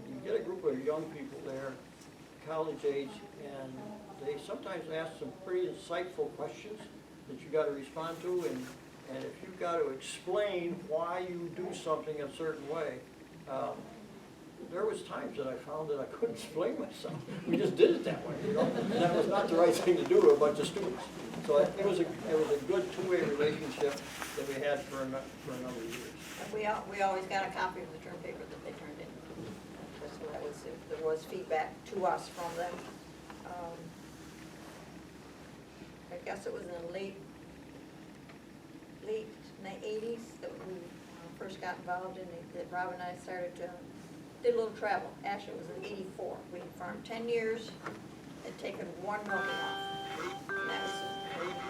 you get a group of young people there, college age, and they sometimes ask some pretty insightful questions that you got to respond to, and if you've got to explain why you do something a certain way, there was times that I found that I couldn't explain myself. We just did it that way, you know, and that was not the right thing to do to a bunch of students. So it was a good 2-way relationship that we had for a number of years. We always got a copy of the term paper that they turned in. So that was, if there was feedback to us from them. I guess it was in the late late '80s that we first got involved in, that Rob and I started to, did a little travel. Actually, it was in '84. We farmed 10 years, had taken one milking off. And that was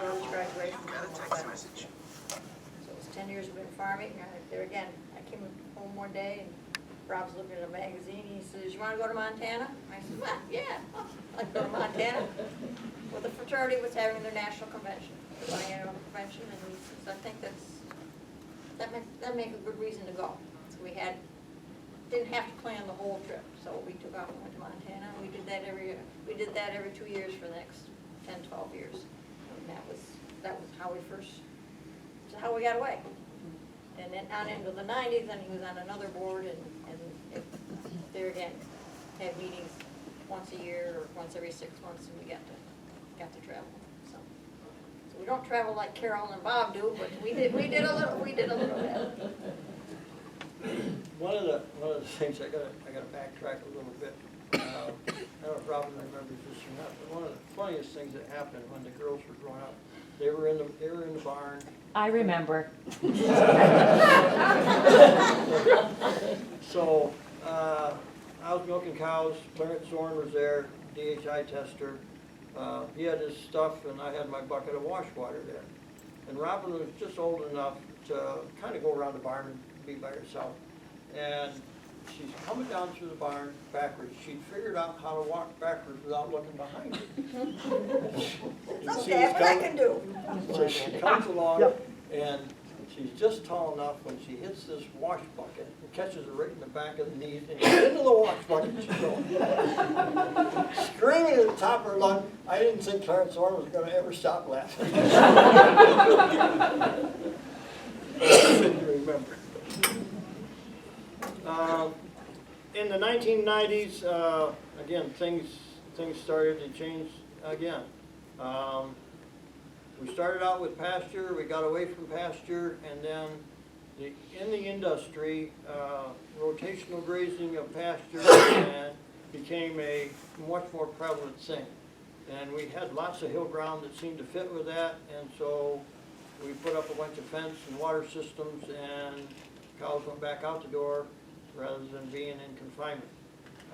Rob's graduation. So it was 10 years we've been farming. There again, I came home one day and Rob's looking at a magazine. He says, "You want to go to Montana?" I said, "Well, yeah, I'd go to Montana." Well, the fraternity was having their national convention, the biennial convention, and he says, "I think that'd make a good reason to go." So we didn't have to plan the whole trip, so we took off and went to Montana. And we did that every 2 years for the next 10, 12 years. And that was how we got away. And then on into the '90s, and he was on another board, and there again, had meetings once a year or once every 6 months, and we got to travel. So we don't travel like Carol and Bob do, but we did a little bit. One of the things I gotta backtrack a little bit. I don't know if Robin remembers this or not, but one of the funniest things that happened when the girls were growing up, they were in the barn. I remember. So, I was milking cows, Clarence Zorn was there, DHI tester. He had his stuff and I had my bucket of wash water there. And Robin was just old enough to kind of go around the barn and be by herself. And she's coming down through the barn backwards. She'd figured out how to walk backwards without looking behind her. Okay, what I can do. So she comes along and she's just tall enough when she hits this wash bucket, it catches her right in the back of the knees and into the wash bucket she's going. Screaming at the top of her lungs. I didn't think Clarence Zorn was going to ever stop laughing. Remember. In the 1990s, again, things started to change again. We started out with pasture, we got away from pasture, and then in the industry, rotational grazing of pasture became a much more prevalent thing. And we had lots of hill ground that seemed to fit with that, and so we put up a bunch of fence and water systems, and cows went back out the door rather than being in confinement.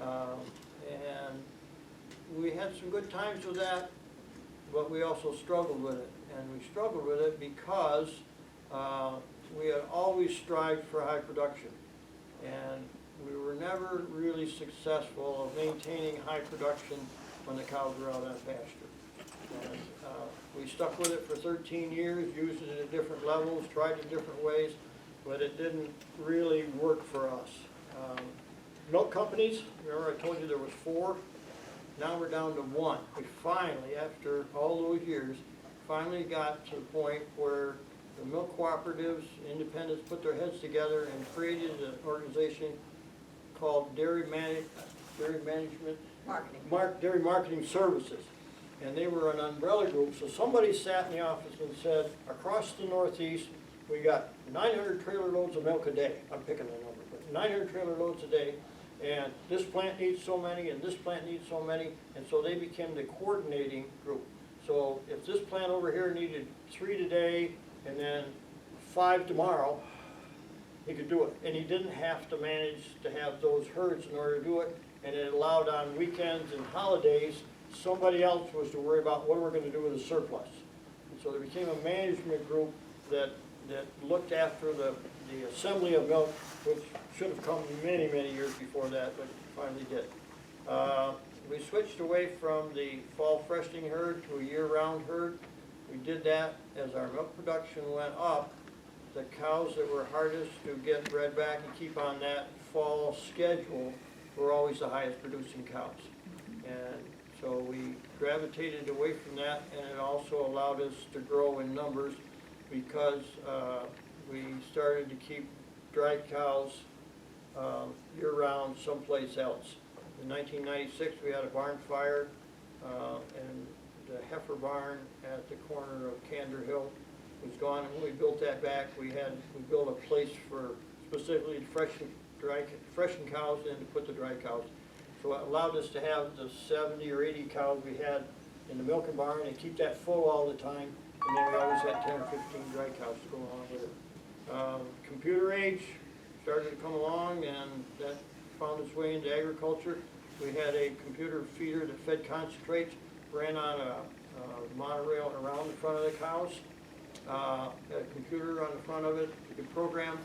And we had some good times with that, but we also struggled with it. And we struggled with it because we had always strived for high production. And we were never really successful of maintaining high production when the cows were out on pasture. And we stuck with it for 13 years, used it at different levels, tried it different ways, but it didn't really work for us. Milk companies, remember I told you there was 4? Now we're down to 1. We finally, after all those years, finally got to the point where the milk cooperatives, independents put their heads together and created an organization called Dairy Marketing Services. And they were an umbrella group, so somebody sat in the office and said, across the Northeast, we got 900 trailer loads of milk a day. I'm picking the number, but 900 trailer loads a day. And this plant needs so many, and this plant needs so many, and so they became the coordinating group. So if this plant over here needed 3 today, and then 5 tomorrow, he could do it. And he didn't have to manage to have those herds in order to do it, and it allowed on weekends and holidays, somebody else was to worry about what we're going to do with the surplus. And so there became a management group that looked after the assembly of milk, which should have come many, many years before that, but finally did. We switched away from the fall freshening herd to a year-round herd. We did that as our milk production went up. The cows that were hardest to get bred back and keep on that fall schedule were always the highest producing cows. And so we gravitated away from that, and it also allowed us to grow in numbers because we started to keep dry cows year-round someplace else. In 1996, we had a barn fire, and the heifer barn at the corner of Candor Hill was gone. And when we built that back, we built a place for specifically freshen cows and to put the dry cows. So it allowed us to have the 70 or 80 cows we had in the milking barn and keep that full all the time, And then we always had 10 or 15 dry cows to go along with it. Computer age started to come along, and that found its way into agriculture. We had a computer feeder that fed concentrates, ran on a monorail around the front of the cows. Had a computer on the front of it, you could program,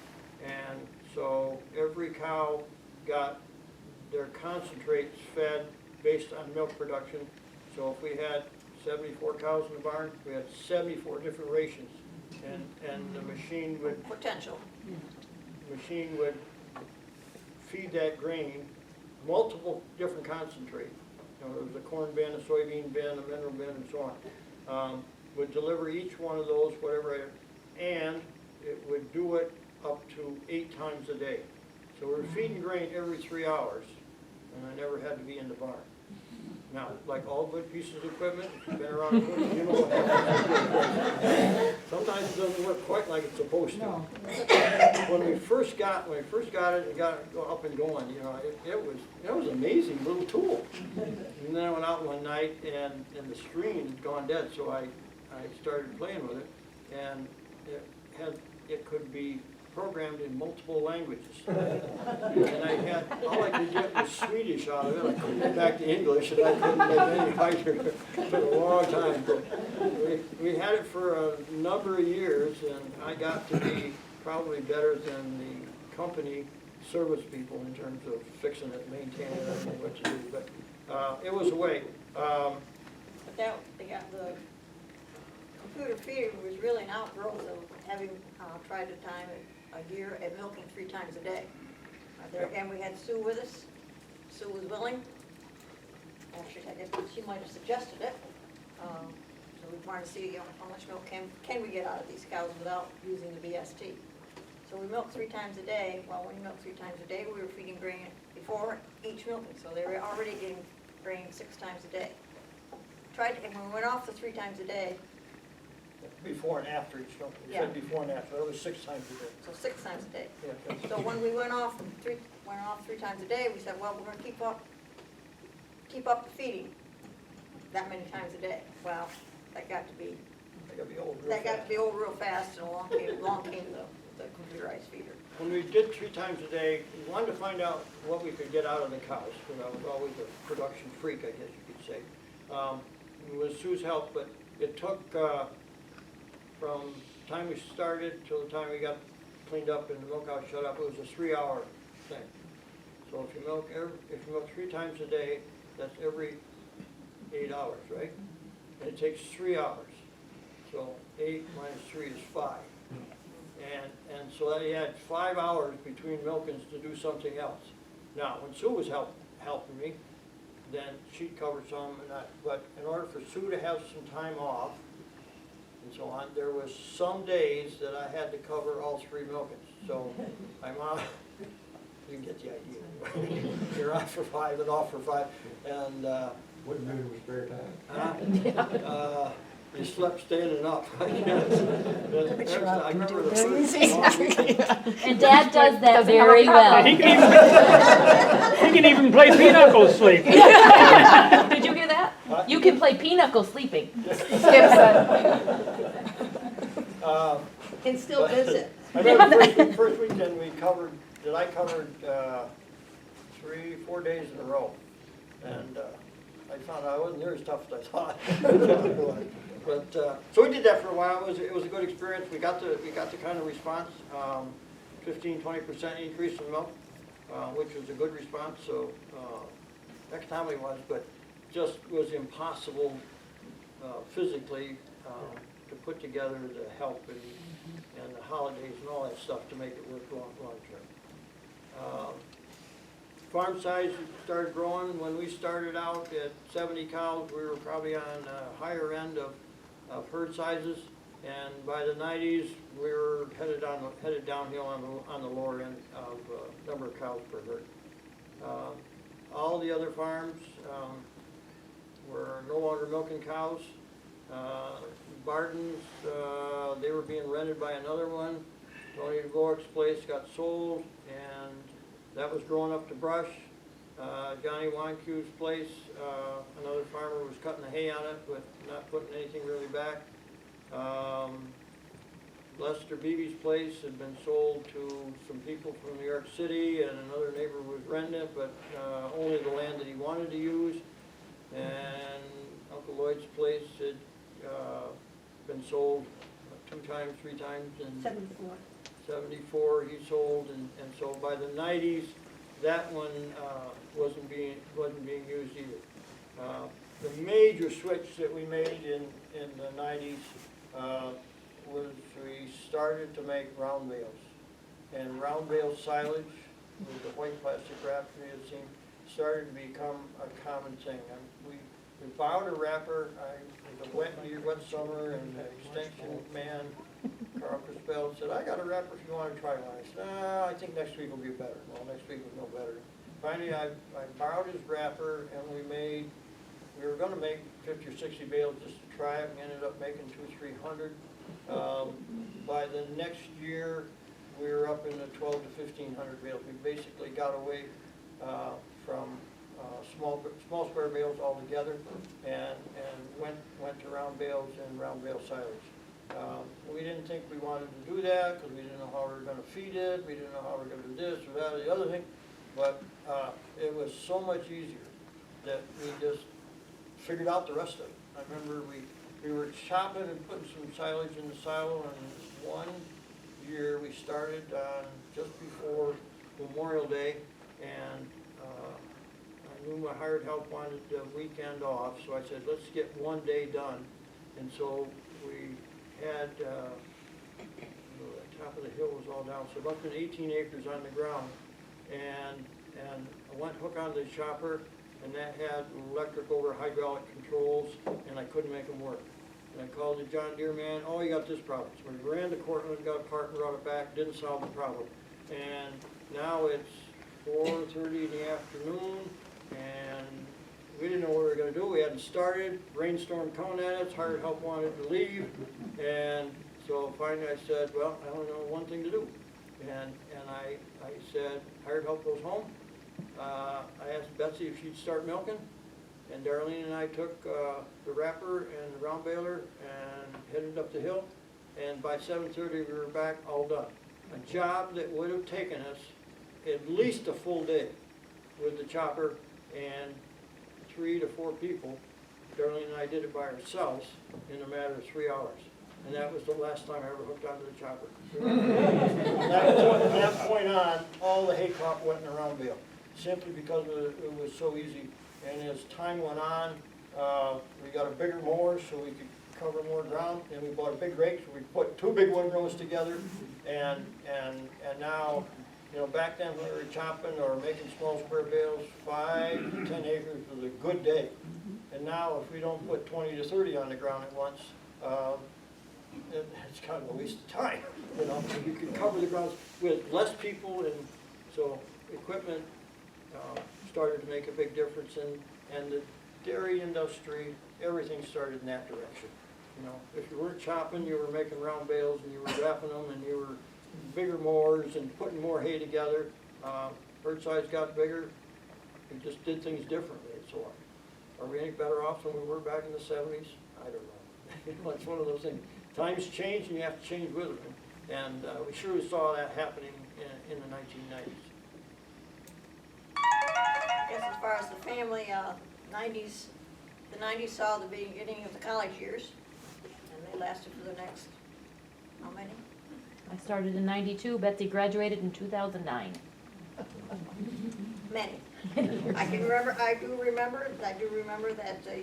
and so every cow got their concentrates fed based on milk production. So if we had 74 cows in the barn, we had 74 different rations, and the machine would Potential. feed that grain multiple different concentrates. You know, there was a corn bin, a soybean bin, a mineral bin, and so on. Would deliver each one of those, whatever, and it would do it up to 8 times a day. So we were feeding grain every 3 hours, and I never had to be in the barn. Now, like all good pieces of equipment, if you've been around equipment, you know what happens. Sometimes it doesn't work quite like it's supposed to. When we first got it and got it up and going, you know, it was an amazing little tool. And then I went out one night and the screen had gone dead, so I started playing with it, and it could be programmed in multiple languages. And all I could get was Swedish out of it. I couldn't get back to English, and I couldn't make any either for a long time. But we had it for a number of years, and I got to be probably better than the company service people in terms of fixing it, maintaining it, I don't know what to do. But it was a way. But they got the computer feeder was really an outgrowth of having tried to time a year at milking 3 times a day. There again, we had Sue with us. Sue was willing. Actually, I guess she might have suggested it. So we wanted to see, you know, how much milk can we get out of these cows without using the BST. So we milked 3 times a day. Well, when you milk 3 times a day, we were feeding grain before each milking, so they were already getting grain 6 times a day. And when we went off the 3 times a day, Before and after each milk. We Yeah. said before and after. That was 6 times a day. so 6 times a day. Yeah. So when we went off 3 times a day, we said, well, we're gonna keep up the feeding that many times a day. Well, that got to be old real fast, and along came the computerized feeder. When we did 3 times a day, we wanted to find out what we could get out of the cows, because I was always a production freak, I guess you could say. With Sue's help, but it took, from the time we started till the time we got cleaned up and the milk house shut up, it was a 3-hour thing. So if you milk 3 times a day, that's every 8 hours, right? And it takes 3 hours. So 8 minus 3 is 5. And so you had 5 hours between milkings to do something else. Now, when Sue was helping me, then she'd cover some, but in order for Sue to have some time off and so on, there was some days that I had to cover all 3 milkings. So I'm on, you get the idea. You're on for 5 and off for 5, and Wouldn't do it with spare time. you slept standing up, I guess. I remember the first long weekend. And Dad does that very well. He can even play pinochle sleep. Did you hear that? You can play pinochle sleeping. And still visit. I remember the first weekend I covered 3-4 days in a row. And I found out I wasn't near as tough as I thought. But so we did that for a while. It was a good experience. We got the kind of response, 15-20% increase in milk, which was a good response. So economically was, but just was impossible physically to put together the help and the holidays and all that stuff to make it work long term. Farm size started growing. When we started out at 70 cows, we were probably on the higher end of herd sizes, and by the 90s, we were headed downhill on the lower end of number of cows per herd. All the other farms were no longer milking cows. Barton's, they were being rented by another one. Tony Dvorak's place got sold, and that was growing up to brush. Johnny Wanku's place, another farmer was cutting the hay on it, but not putting anything really back. Lester Beebe's place had been sold to some people from New York City, and another neighbor was renting it, but only the land that he wanted to use. And Uncle Lloyd's place had been sold 2 times, 3 times, and 74. 74 he sold, and so by the 90s, that one wasn't being used either. The major switch that we made in the 90s was we started to make round bales. And round bale silage with the white plastic wrap we had seen started to become a common thing. We borrowed a wrapper. It was a wet summer, and the extension man, Carl Crispell, said, I got a wrapper if you want to try one. I said, I think next week will be better. Well, next week was no better. Finally, I borrowed his wrapper, and we were going to make 50 or 60 bales just to try it. We ended up making 200, 300. By the next year, we were up in the 12 to 1,500 bales. We basically got away from small square bales altogether, and went to round bales and round bale silage. We didn't think we wanted to do that because we didn't know how we were going to feed it. We didn't know how we were going to do this or that or the other thing. But it was so much easier that we just figured out the rest of it. I remember we were chopping and putting some silage in the silo, and one year we started on just before Memorial Day, and I knew my hired help wanted the weekend off, so I said, let's get one day done. And so we had, the top of the hill was all down, so about 18 acres on the ground. And I went hook onto the chopper, and that had electric over hydraulic controls, and I couldn't make them work. And I called the John Deere man, oh, you got this problem. So we ran to Cortland, got a part and brought it back, didn't solve the problem. And now it's 4:30 in the afternoon, and we didn't know what we were going to do. We hadn't started, rainstorm coming at us, hired help wanted to leave, and so finally I said, well, I only know one thing to do. And I said, hired help goes home. I asked Betsy if she'd start milking, and Darlene and I took the wrapper and the round baler and headed up the hill, and by 7:30 we were back all done. A job that would have taken us at least a full day with the chopper and 3 to 4 people. Darlene and I did it by ourselves in a matter of 3 hours. And that was the last time I ever hooked onto the chopper. From that point on, all the hay crop went in a round bale, simply because it was so easy. And as time went on, we got a bigger mower so we could cover more ground, and we bought a big rake, so we put 2 big windrows together, and now, you know, back then when we were chopping or making small square bales, 5 to 10 acres was a good day. And now if we don't put 20 to 30 on the ground at once, it's kind of a waste of time, you know. You can cover the grounds with less people, and so equipment started to make a big difference, and the dairy industry, everything started in that direction. You know, if you weren't chopping, you were making round bales, and you were wrapping them, and you were bigger mowers and putting more hay together. Herd size got bigger. We just did things differently, and so on. Are we any better off than we were back in the 70s? I don't know. You know, it's one of those things. Times change, and you have to change with them. And we surely saw that happening in the 1990s. I guess as far as the family, the 90s saw the beginning of the college years, and they lasted for the next, how many? I started in 92, Betsy graduated in 2009. Many. I do remember that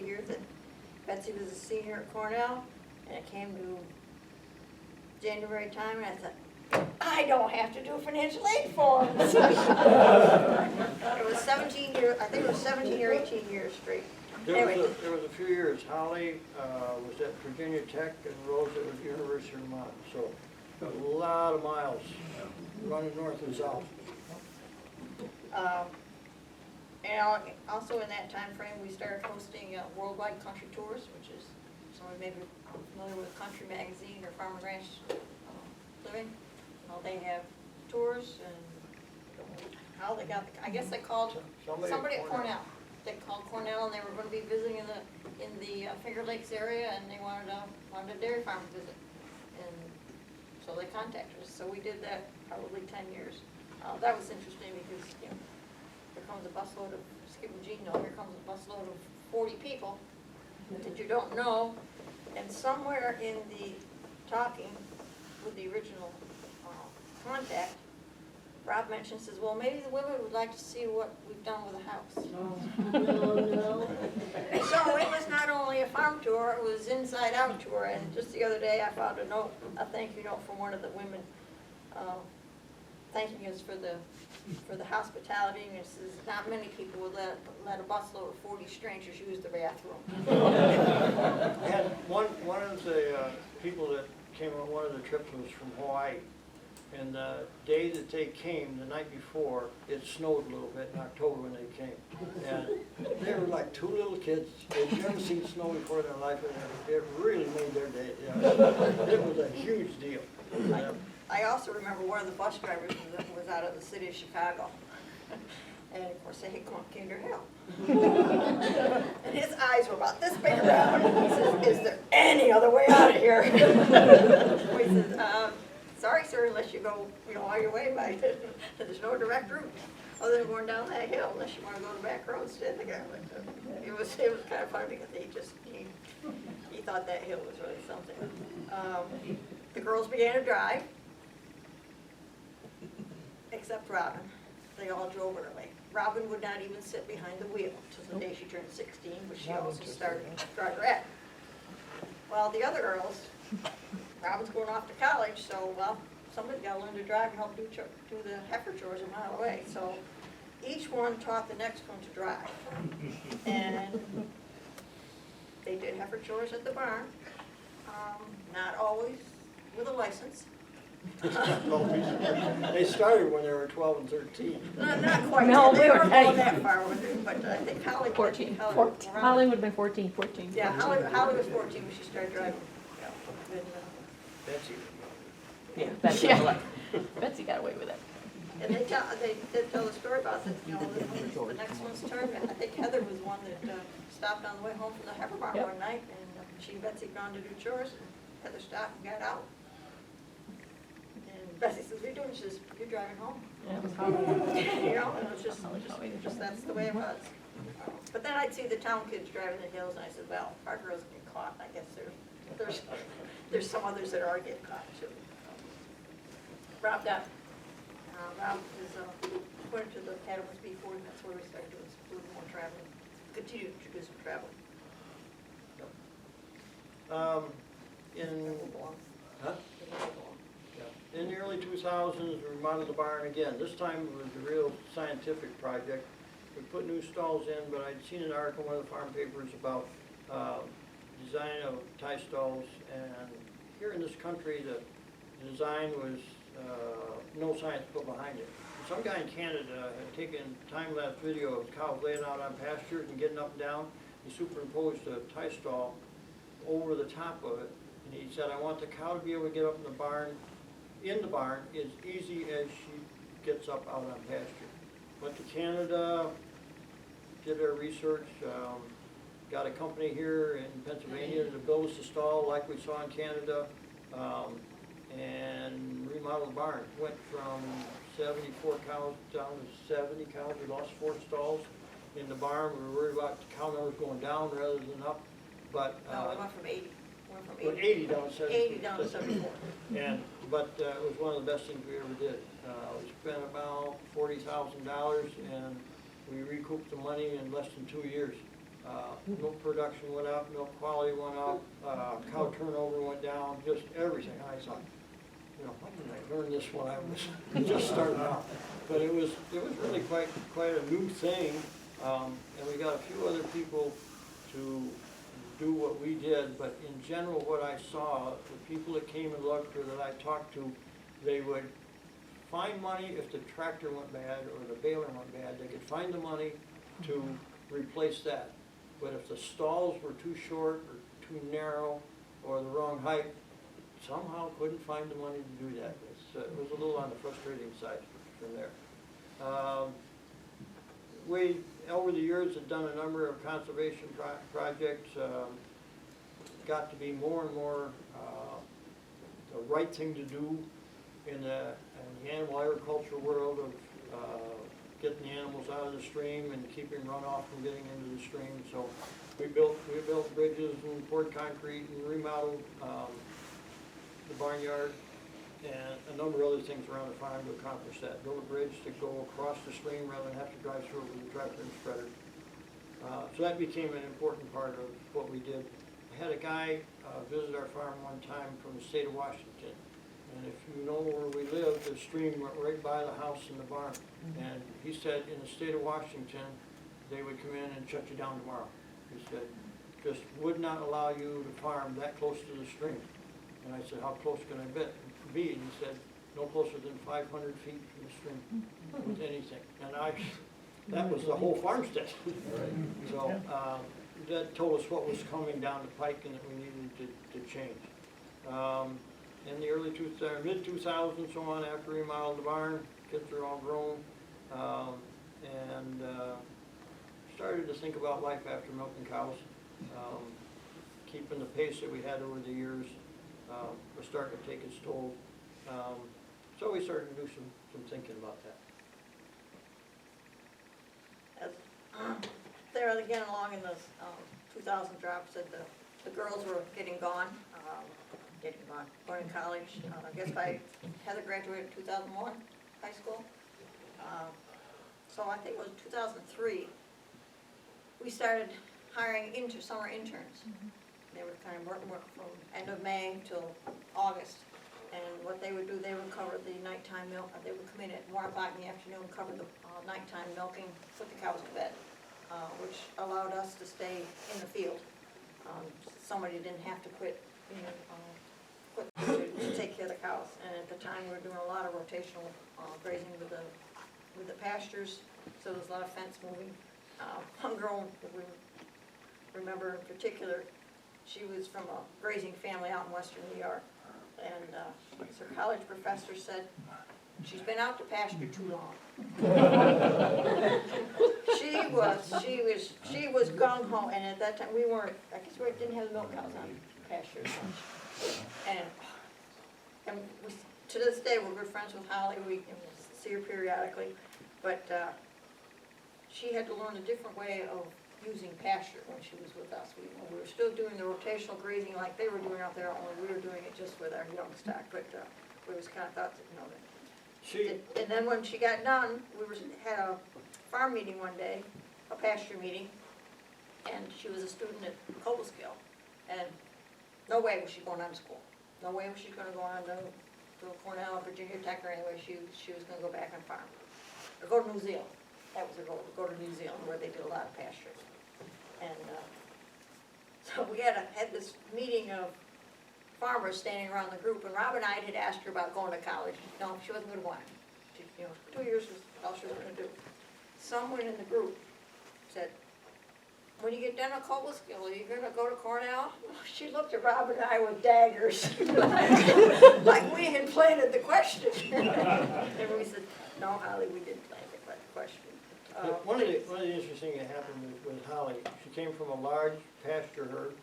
year that Betsy was a senior at Cornell, and it came to January time, and I thought, I don't have to do financial aid forms. It was 17 years, I think it was 17 or 18 years straight. There was a few years. Holly was at Virginia Tech, and Rose at the University of Vermont. So a lot of miles running north and south. And also in that time frame, we started hosting worldwide country tours, which is, someone may be familiar with Country Magazine or Farm and Ranch Living. Well, they have tours, and how they got, I guess they called somebody at Cornell. They called Cornell, and they were going to be visiting in in the Finger Lakes area, and they wanted a dairy farm visit. And so they contacted us, so we did that probably 10 years. That was interesting because, you know, here comes a busload of, Skip and Jean know, here comes a busload of 40 people that you don't know, and somewhere in the talking with the original contact, Rob mentioned, says, well, maybe the women would like to see what we've done with the house. No. So it was not only a farm tour, it was inside-out tour, and just the other day I found a thank you note from one of the women, thanking us for the hospitality, and it says, not many people would let a busload of 40 strangers use the bathroom. And one of the people that came on one of the trips was from Hawaii. And the day that they came, the night before, it snowed a little bit in October when they came. And they were like two little kids. They'd never seen snow before in their life, and it really made their day. Yeah. It was a huge deal. I also remember one of the bus drivers was out of the city of Chicago. And of course, they had come up Kinder Hill. And his eyes were about this big around. He says, is there any other way out of here? He says, sorry, sir, unless you go, you know, all your way by, there's no direct route other than going down that hill, unless you want to go to back roads to the guy. It was kind of fun because he thought that hill was really something. The girls began to drive, except Robin. They all drove early. Robin would not even sit behind the wheel till the day she turned 16, but she also started driver ed. Well, the other girls, Robin's going off to college, so, well, somebody's got to learn to drive and help do the heifer chores a mile away. So each one taught the next one to drive. And they did heifer chores at the barn, not always with a license. They started when they were 12 and 13. Not quite. No, They we were weren't nice. going that far with it, but I think Holly. 14. Holly Holly would have been 14. Yeah, Holly was 14 when she started driving. Yeah. Betsy. Yeah, Betsy got away. Betsy got away with it. And they tell the story about this, you know, the next one's turn. I think Heather was one that stopped on the way home from the heifer barn Yep. one night, and she and Betsy had gone to do chores, and Heather stopped and got out. And Betsy says, what are you doing? She says, you're driving home. Yeah, it was Holly. You know, and it was just that's the way it was. But then I'd see the town kids driving the hills, and I said, well, our girls get caught. I guess there's some others that are getting caught too. Rob got, Rob is, according to the Cattleman's B40, that's where we started doing a little more traveling, continue to do some traveling. Huh? Yeah. In the early 2000s, we remodeled the barn again. This time it was a real scientific project. We put new stalls in, but I'd seen an article in one of the farm papers about design of tie stalls, and here in this country, the design was no science put behind it. Some guy in Canada had taken time-lapse video of cows laying out on pastures and getting up and down. He superimposed a tie stall over the top of it, and he said, I want the cow to be able to get up in the barn as easy as she gets up out on pasture. Went to Canada, did our research, got a company here in Pennsylvania to build us a stall like we saw in Canada, and remodeled the barn. Went from 74 cows down to 70 cows. We lost 4 stalls in the barn. We were worried about the cow numbers going down rather than up. But No, we went from 80. Went 80 down to 74. 80 down to 74. But it was one of the best things we ever did. We spent about $40,000, and we recouped the money in less than 2 years. Milk production went up, milk quality went up, cow turnover went down, just everything. I thought, you know, how did I learn this when I was just starting out? But it was really quite a new thing, and we got a few other people to do what we did. But in general, what I saw, the people that came and looked or that I talked to, they would find money if the tractor went bad or the baler went bad. They could find the money to replace that. But if the stalls were too short or too narrow or the wrong height, somehow couldn't find the money to do that. It was a little on the frustrating side from there. We over the years, have done a number of conservation projects, got to be more and more the right thing to do in the animal agriculture world of getting the animals out of the stream and keeping runoff from getting into the stream. So we built bridges and poured concrete and remodeled the barnyard and a number of other things around the farm to accomplish that. Built a bridge to go across the stream rather than have to drive through it with a tractor and spreader. So that became an important part of what we did. I had a guy visit our farm one time from the state of Washington. And if you know where we live, the stream went right by the house and the barn. And he said in the state of Washington, they would come in and shut you down tomorrow. He said, just would not allow you to farm that close to the stream. And I said, how close can I be? And he said, no closer than 500 feet from the stream with anything. And that was the whole farmstead. So that told us what was coming down the pike and that we needed to change. In the early mid-2000s, so on, after we remodeled the barn, kids are all grown, and started to think about life after milking cows. Keeping the pace that we had over the years was starting to take its toll. So we started to do some thinking about that. As there again along in the 2000 drop said the girls were getting gone, going to college. I guess Heather graduated 2001 high school. So I think it was 2003. We started hiring summer interns. They would kind of work from end of May till August. And what they would do, they would cover the nighttime milk. They would come in at 1 o'clock in the afternoon, cover the nighttime milking, put the cows to bed, which allowed us to stay in the field. Somebody didn't have to quit, to take care of the cows. And at the time, we were doing a lot of rotational grazing with the pastures, so there was a lot of fence moving. One girl that we remember in particular, she was from a grazing family out in western New York, and her college professor said, she's been out to pasture too long. She was gung-ho, and at that time, we didn't have the milk cows on pasture. And we, to this day, we're good friends with Holly, we see her periodically, but she had to learn a different way of using pasture when she was with us. We were still doing the rotational grazing like they were doing out there, only we were doing it just with our young stock, but we was kind of thought that, and then when she got done, had a farm meeting one day, a pasture meeting, and she was a student at Cobleskill, and no way was she going on to school. No way was she going to go on to Cornell, Virginia Tech, or anyway. She was going to go back and farm, or go to New Zealand. That was her goal, to go to New Zealand, where they did a lot of pasture. And so we had this meeting of farmers standing around the group, and Rob and I had asked her about going to college. No, she wasn't going to go on. 2 years was all she was going to do. Someone in the group said, when you get done at Cobleskill, are you going to go to Cornell? She looked at Rob and I with daggers, like we had planted the question. And we said, no, Holly, we didn't plant the question. One of the interesting things that happened with Holly, she came from a large pasture herd,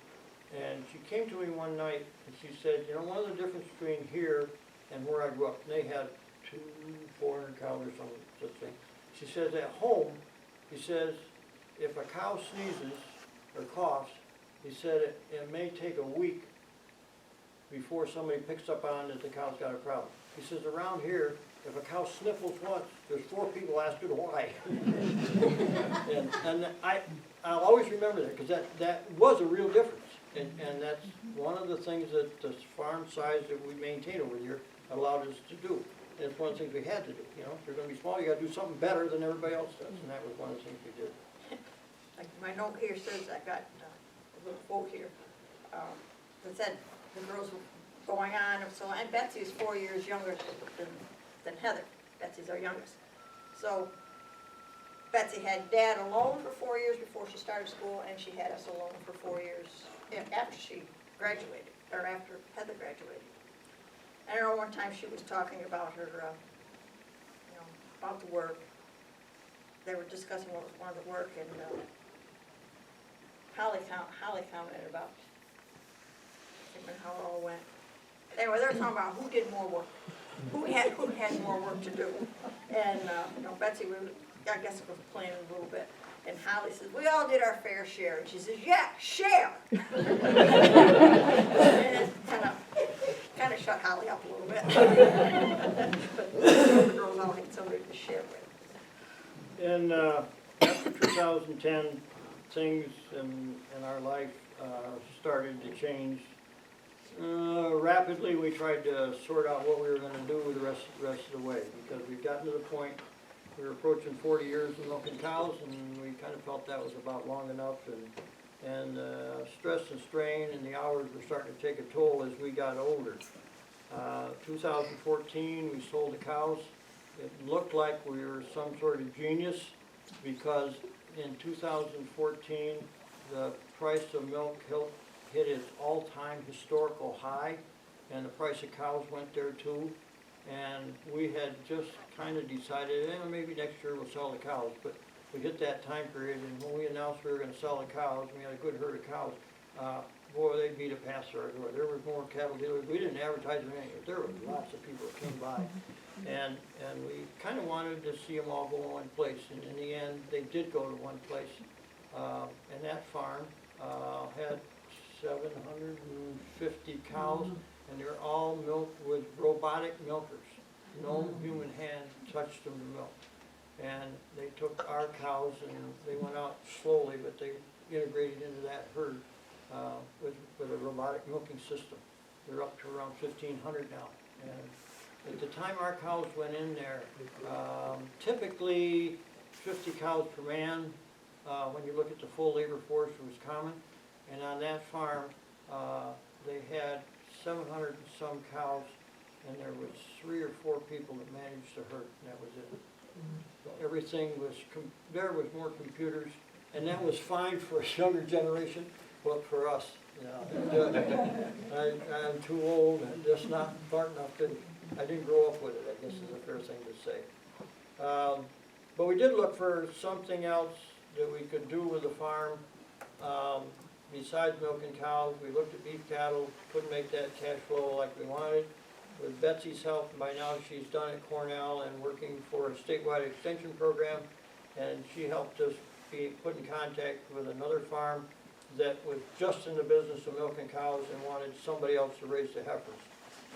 and she came to me one night and she said, one of the differences between here and where I grew up, and they had 400 cows or something, such thing. She says at home, he says, if a cow sneezes or coughs, he said it may take a week before somebody picks up on that the cow's got a problem. He says around here, if a cow sniffles once, there's 4 people asking why. and I'll always remember that, because that was a real difference. And that's one of the things that the farm size that we maintain over here allowed us to do. And it's one of the things we had to do. If you're going to be small, you got to do something better than everybody else does, and that was one of the things we did. Like my note here says, I got a little quote here, that said the girls were going on, and Betsy is 4 years younger than Heather. Betsy's our youngest. So Betsy had Dad alone for 4 years before she started school, and she had us alone for 4 years after she graduated, or after Heather graduated. I remember one time she was talking about her, about the work, they were discussing what was one of the work, and Holly commented about, I can't remember how it all went. Anyway, they were talking about who did more work, who had more work to do. And, you know, Betsy, I guess, was playing a little bit. And Holly says, we all did our fair share. And she says, yeah, share. And it kind of shut Holly up a little bit. But the girls all had somebody to share with. And after 2010, things in our life started to change. Rapidly, we tried to sort out what we were going to do with the rest of the way, because we'd gotten to the point, we were approaching 40 years of milking cows, and we kind of felt that was about long enough, and stress and strain and the hours were starting to take a toll as we got older. 2014, we sold the cows. It looked like we were some sort of genius, because in 2014, the price of milk hit its all-time historical high, and the price of cows went there too. And we had just kind of decided, maybe next year we'll sell the cows, but we hit that time period, and when we announced we were going to sell the cows, we had a good herd of cows, boy, they beat a pass through our door. There was more cattle dealers. We didn't advertise them anything, but there were lots of people that came by. And we kind of wanted to see them all go in one place, and in the end, they did go to one place. And that farm had 750 cows, and they're all milked with robotic milkers. No human hand touched them to milk. And they took our cows and they went out slowly, but they integrated into that herd with a robotic milking system. They're up to around 1,500 now. And at the time our cows went in there, typically 50 cows per man. When you look at the full labor force, it was common. And on that farm, they had 700 and some cows, and there was 3 or 4 people that managed the herd, and that was it. So everything was, there was more computers, and that was fine for a younger generation, but for us, you know, I'm too old and just not smart enough to, I didn't grow up with it, I guess is a fair thing to say. But we did look for something else that we could do with the farm. Besides milking cows, we looked at beef cattle, couldn't make that cash flow like we wanted. With Betsy's help, by now she's done at Cornell and working for a statewide extension program, and she helped us be put in contact with another farm that was just in the business of milking cows and wanted somebody else to raise the heifers.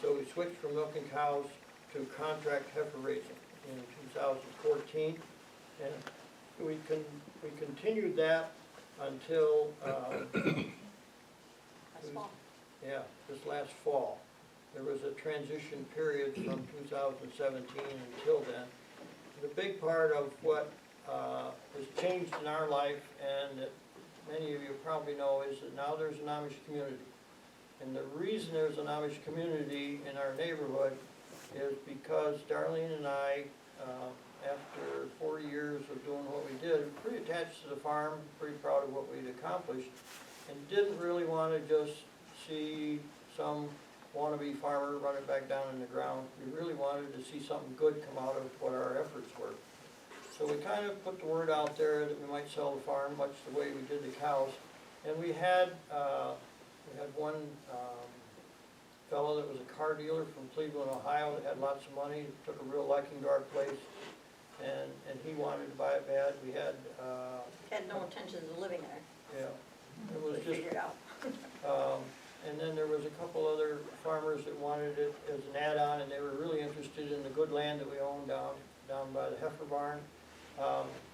So we switched from milking cows to contract heifer raising in 2014, and we continued that until this last fall. There was a transition period from 2017 until then. The big part of what has changed in our life, and that many of you probably know, is that now there's an Amish community. And the reason there's an Amish community in our neighborhood is because Darlene and I, after 4 years of doing what we did, were pretty attached to the farm, pretty proud of what we'd accomplished, and didn't really want to just see some wannabe farmer run it back down in the ground. We really wanted to see something good come out of what our efforts were. So we kind of put the word out there that we might sell the farm, much the way we did the cows. And we had one fellow that was a car dealer from Cleveland, Ohio, that had lots of money, took a real liking to our place, and he wanted to buy it bad. We had no intentions of living there. yeah, it was We just figured out. and then there was a couple other farmers that wanted it as an add-on, and they were really interested in the good land that we owned down by the heifer barn.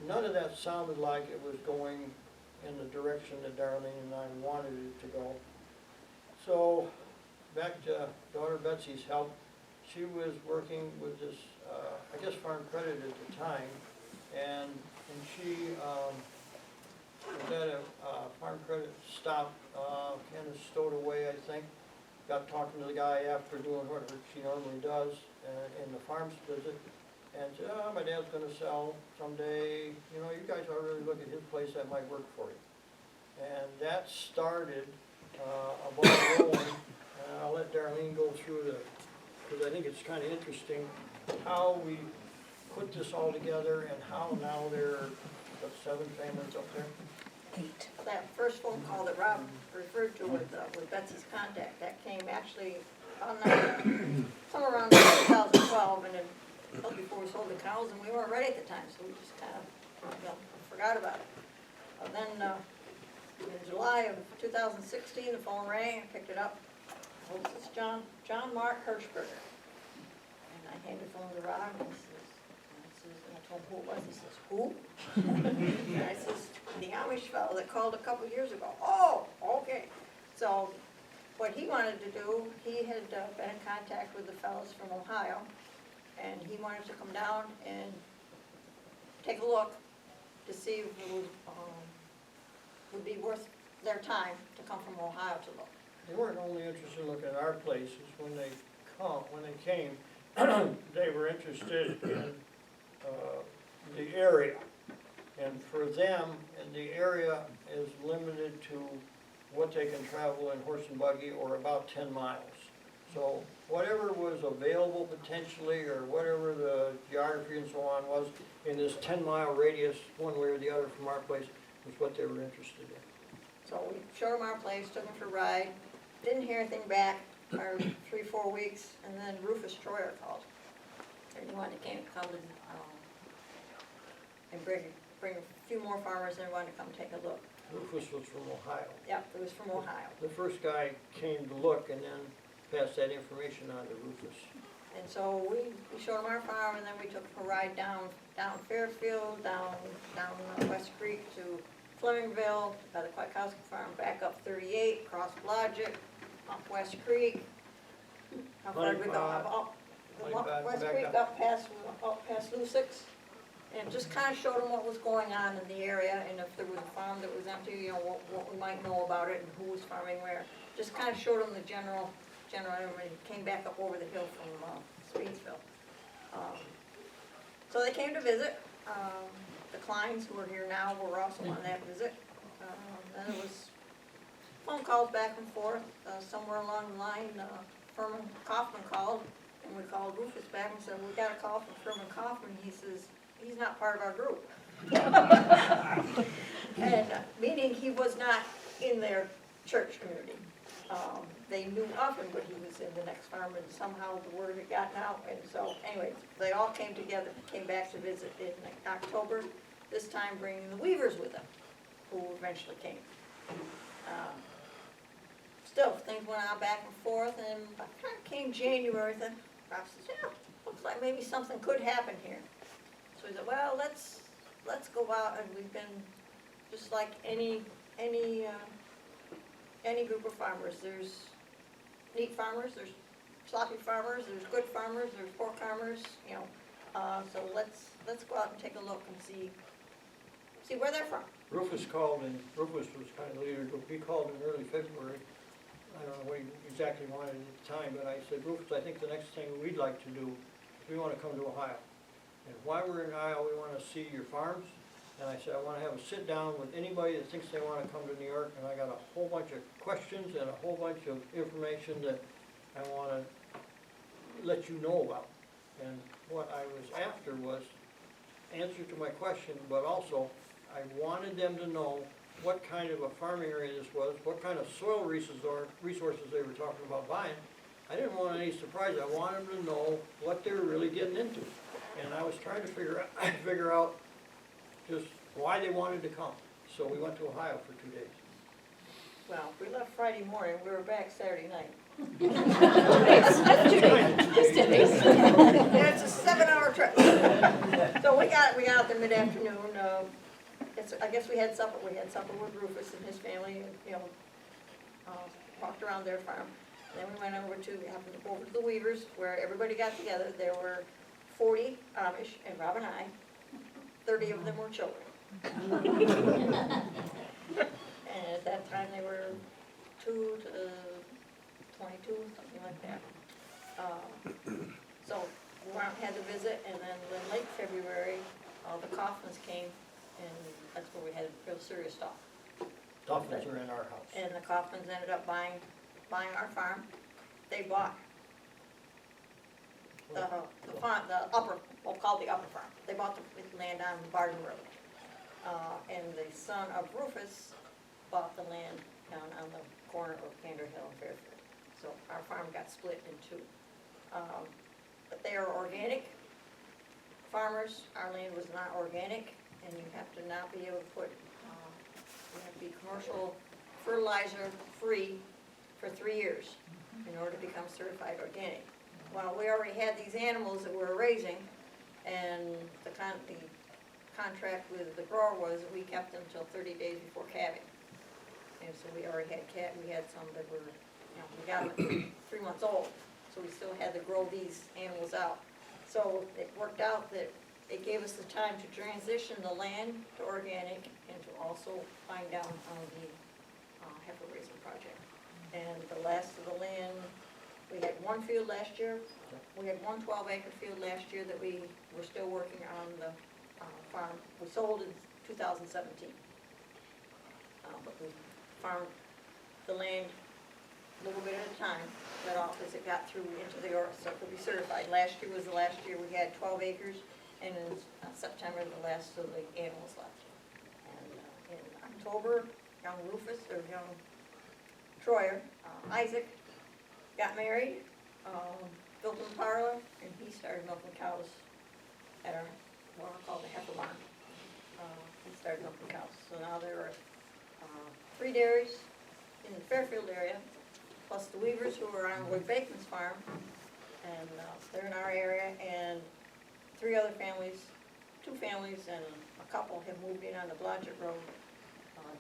None of that sounded like it was going in the direction that Darlene and I wanted it to go. So, back to daughter Betsy's help, she was working with this, I guess Farm Credit at the time, and she was at a Farm Credit stop, kind of stowed away, I think. Got talking to the guy after doing what she normally does in the farm's visit, and said, oh, my dad's going to sell someday. You know, you guys ought to really look at his place, that might work for you. And that started a ball rolling. I'll let Darlene go through because I think it's kind of interesting how we put this all together and how now there are, what, 7 families up there? That first phone call that Rob referred to with Betsy's contact, that came actually on that, somewhere around 2012, and then well before we sold the cows, and we weren't ready at the time, so we just kind of, forgot about it. And then, in July of 2016, the phone rang, I picked it up. Oh, this is John Mark Hirschberger. And I handed the phone to Rob, and I told him who it was. He says, who? And I says, the Amish fellow that called a couple years ago. Oh, okay. So what he wanted to do, he had been in contact with the fellows from Ohio, and he wanted to come down and take a look to see if it would be worth their time to come from Ohio to look. They weren't only interested in looking at our places, when they came, they were interested in the area. And for them, and the area is limited to what they can travel in horse and buggy, or about 10 miles. So whatever was available potentially, or whatever the geography and so on was, in this 10-mile radius, one way or the other from our place, was what they were interested in. So we showed them our place, took them for a ride, didn't hear anything back for 3-4 weeks, and then Rufus Troyer called. And he wanted to come and bring a few more farmers, and wanted to come take a look. Rufus was from Ohio. Yep, it was from Ohio. The first guy came to look and then passed that information on to Rufus. And so we showed them our farm, and then we took a ride down Fairfield, down West Creek to Flemingville, by the Kwiatkowski farm, back up 38, across Blodgett, up West Creek. How far did we go? Up West Creek, up past Lusix, and just kind of showed them what was going on in the area, and if there was a farm that was empty, what we might know about it, and who was farming where. Just kind of showed them the general, everybody came back up over the hill from Speedsville. So they came to visit. The Kleins, who are here now, were also on that visit. Then it was phone calls back and forth. Somewhere along the line, Furman Kaufman called, and we called Rufus back and said, we got a call from Furman Kaufman. He says, he's not part of our group. And meaning he was not in their church community. They knew of him, but he was in the next farm, and somehow the word had gotten out. And so, anyways, they all came together, came back to visit in October, this time bringing the Weavers with them, who eventually came. Still, things went on back and forth, and by the time it came January, then Rob says, yeah, looks like maybe something could happen here. So he said, well, let's go out, and we've been, just like any group of farmers. There's neat farmers, there's sloppy farmers, there's good farmers, there's poor farmers, so let's go out and take a look and see where they're from. Rufus called, and Rufus was kind of the leader. He called in early February. I don't know what he exactly wanted at the time, but I said, Rufus, I think the next thing we'd like to do is we want to come to Ohio. And while we're in Ohio, we want to see your farms. And I said, I want to have a sit down with anybody that thinks they want to come to New York, and I got a whole bunch of questions and a whole bunch of information that I want to let you know about. And what I was after was answer to my question, but also I wanted them to know what kind of a farming area this was, what kind of soil resources they were talking about buying. I didn't want any surprise. I wanted them to know what they were really getting into. And I was trying to figure out just why they wanted to come. So we went to Ohio for 2 days. Well, we left Friday morning, we were back Saturday night. That's 2 days. Just 2 days. And it's a 7-hour trip. So we got out there mid-afternoon. I guess we had supper. We had supper with Rufus and his family, and walked around their farm. And then we went over to the Weavers, where everybody got together. There were 40 Amish, and Rob and I. 30 of them were children. And at that time, they were 2 to 22, something like that. So we went out and had the visit, and then in late February, the Kaufmans came, and that's where we had real serious talk. Dolphins are in our house. And the Kaufmans ended up buying our farm. They bought the upper, we'll call it the upper farm. They bought the land on Barden Road. And the son of Rufus bought the land down on the corner of Gander Hill and Fairfield. So our farm got split in two. But they are organic farmers. Our land was not organic, and you have to not be able to put, you have to be commercial fertilizer free for 3 years in order to become certified organic. Well, we already had these animals that we were raising, and the contract with the grower was that we kept them till 30 days before calving. And so we already had we had some that were, we got them at 3 months old, so we still had to grow these animals out. So it worked out that it gave us the time to transition the land to organic and to also find down on the heifer raising project. And the last of the land, we had one field last year. We had one 12-acre field last year that we were still working on the farm. We sold in 2017. But we farmed the land a little bit at a time, let off as it got through into the earth, so it could be certified. Last year was the last year we had 12 acres, and in September, the last of the animals left. And in October, young Rufus, or young Troyer, Isaac, got married, built a parlor, and he started milking cows at our, what I call the heifer barn. He started milking cows. So now there are 3 dairies in the Fairfield area, plus the Weavers who are on Lloyd Bakeman's farm, and they're in our area, and 3 other families, 2 families and a couple have moved in on the Blodgett Road,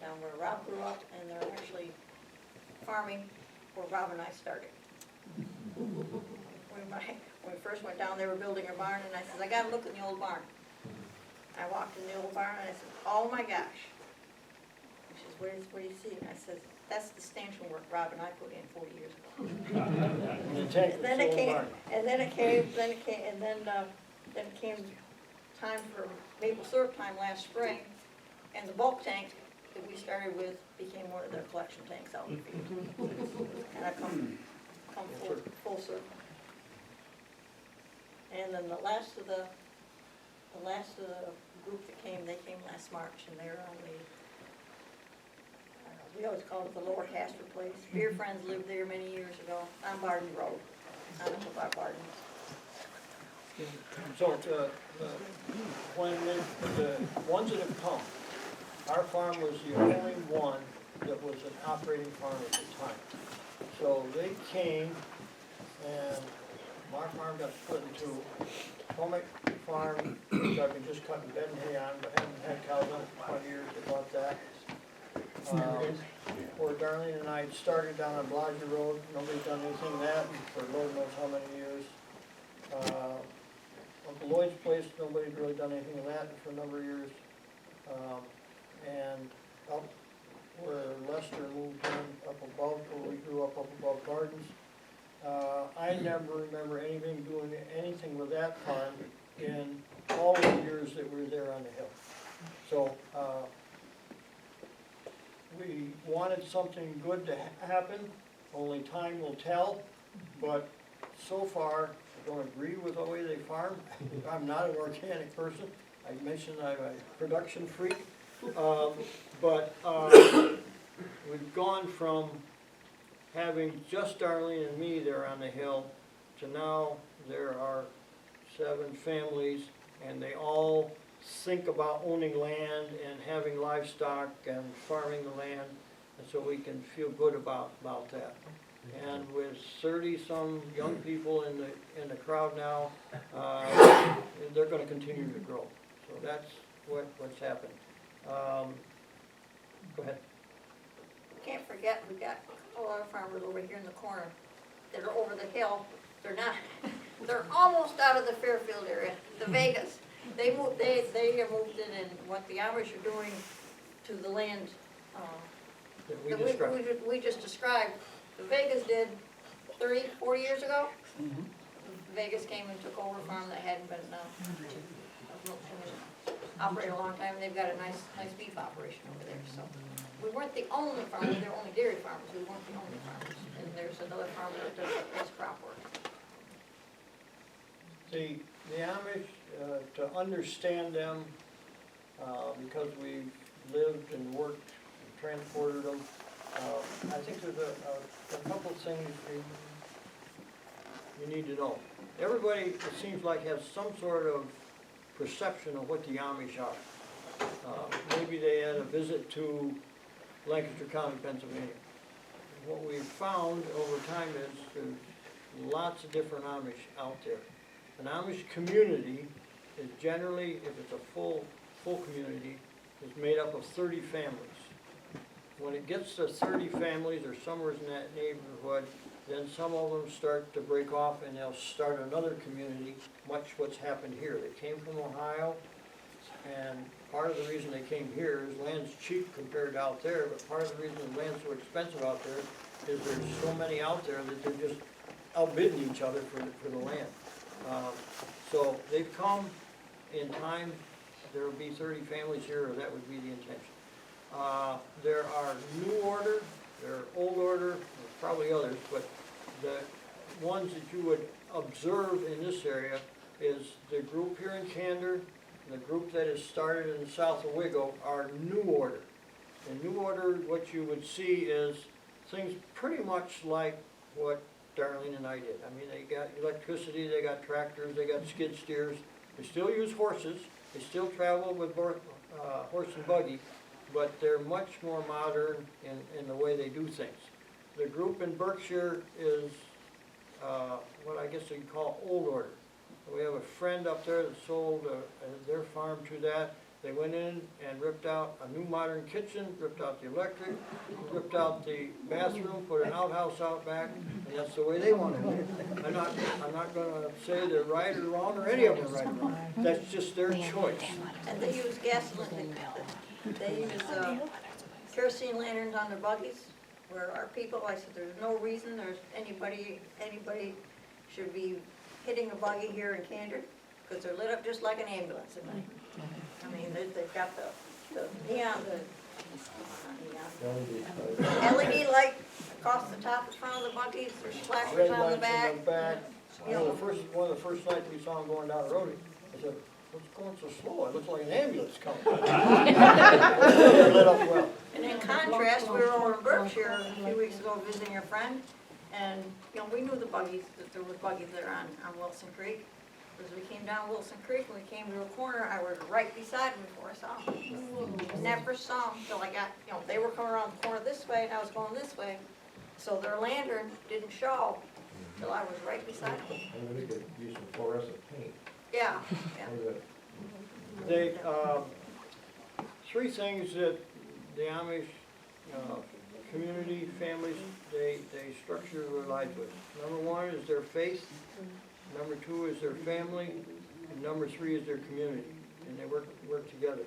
down where Rob grew up, and they're actually farming where Rob and I started. When we first went down, they were building a barn, and I said, I gotta look in the old barn. I walked in the old barn, and I said, oh my gosh. She says, what do you see? And I said, that's the stanchion work Rob and I put in 40 years ago. And then it came time for maple syrup time last spring, and the bulk tank that we started with became one of their collection tanks out in the field. And I come full circle. And then the last of the group that came, they came last March, and they're on the, we always call it the Lower Castor Place. Beer Friends lived there many years ago, on Barden Road, on the Barden. So, when the ones that have come, our farm was the only one that was an operating farm at the time. So they came, and our farm got split in 2. Pomic Farm, which I've been just cutting bed and hay on, but haven't had cows on for 20 years, they bought that. Where Darlene and I started down on Blodgett Road, nobody's done anything in that for Lord knows how many years. Uncle Lloyd's place, nobody's really done anything in that for a number of years. And up where Lester moved in, up above, where we grew up above Gardens, I never remember doing anything with that farm in all the years that we were there on the hill. So, we wanted something good to happen, only time will tell, but so far, I don't agree with the way they farm. I'm not an organic person. I mentioned I'm a production freak. But we've gone from having just Darlene and me there on the hill to now there are 7 families, and they all think about owning land and having livestock and farming the land, and so we can feel good about that. And with 30-some young people in the crowd now, they're going to continue to grow. So that's what's happened. Go ahead. Can't forget, we've got a lot of farmers over here in the corner that are over the hill. They're not, they're almost out of the Fairfield area, the Vegas. They have moved in, and what the Irish are doing to the land that we just described, the Vegas did 30, 40 years ago. Vegas came and took over a farm that hadn't been operated a long time, and they've got a nice beef operation over there. So we weren't the only farmers, they're only dairy farmers, we weren't the only farmers. And there's another farmer that does crop work. The Amish, to understand them, because we've lived and worked and transported them, I think there's a couple of things you need to know. Everybody, it seems like, has some sort of perception of what the Amish are. Maybe they had a visit to Lancaster County, Pennsylvania. What we've found over time is there's lots of different Amish out there. An Amish community is generally, if it's a full community, is made up of 30 families. When it gets to 30 families or somewhere in that neighborhood, then some of them start to break off and they'll start another community, much what's happened here. They came from Ohio, and part of the reason they came here is land's cheap compared to out there, but part of the reason the land's so expensive out there is there's so many out there that they're just outbidding each other for the land. So they've come in time. There will be 30 families here, or that would be the intention. There are new order, there are old order, there's probably others, but the ones that you would observe in this area is the group here in Candor, and the group that is started in the south of Wiggle are new order. In new order, what you would see is things pretty much like what Darlene and I did. I mean, they got electricity, they got tractors, they got skid steers. They still use horses, they still travel with horse and buggy, but they're much more modern in the way they do things. The group in Berkshire is what I guess you'd call old order. We have a friend up there that sold their farm to that. They went in and ripped out a new modern kitchen, ripped out the electric, ripped out the bathroom, put an outhouse out back, and that's the way they want to do it. I'm not gonna say they're right or wrong, or any of them are right or wrong. That's just their choice. And they use gasoline, they use kerosene lanterns on their buggies, where our people, I said, there's no reason there's anybody should be hitting a buggy here in Candor, because they're lit up just like an ambulance at night. I mean, they've got the neon, the LED light across the top and front of the buggies, there's flashers Red on the lights back. in the back. You know, One of the first nights we saw them going down the road, I said, what's going so slow? It looks like an ambulance coming. They're lit up well. And in contrast, we were over in Berkshire a few weeks ago visiting a friend, and, you know, we knew the buggies, that there were buggies there on Wilson Creek. As we came down Wilson Creek, when we came to a corner, I was right beside them before I saw them. Never saw them till I got, you know, they were coming around the corner this way, and I was going this way. So their lantern didn't show till I was right beside them. And we could use some fluorescent paint. Yeah, yeah. For the- They, three things that the Amish community, families, they structure their lives with. Number one is their faith, number two is their family, and number three is their community, and they work together.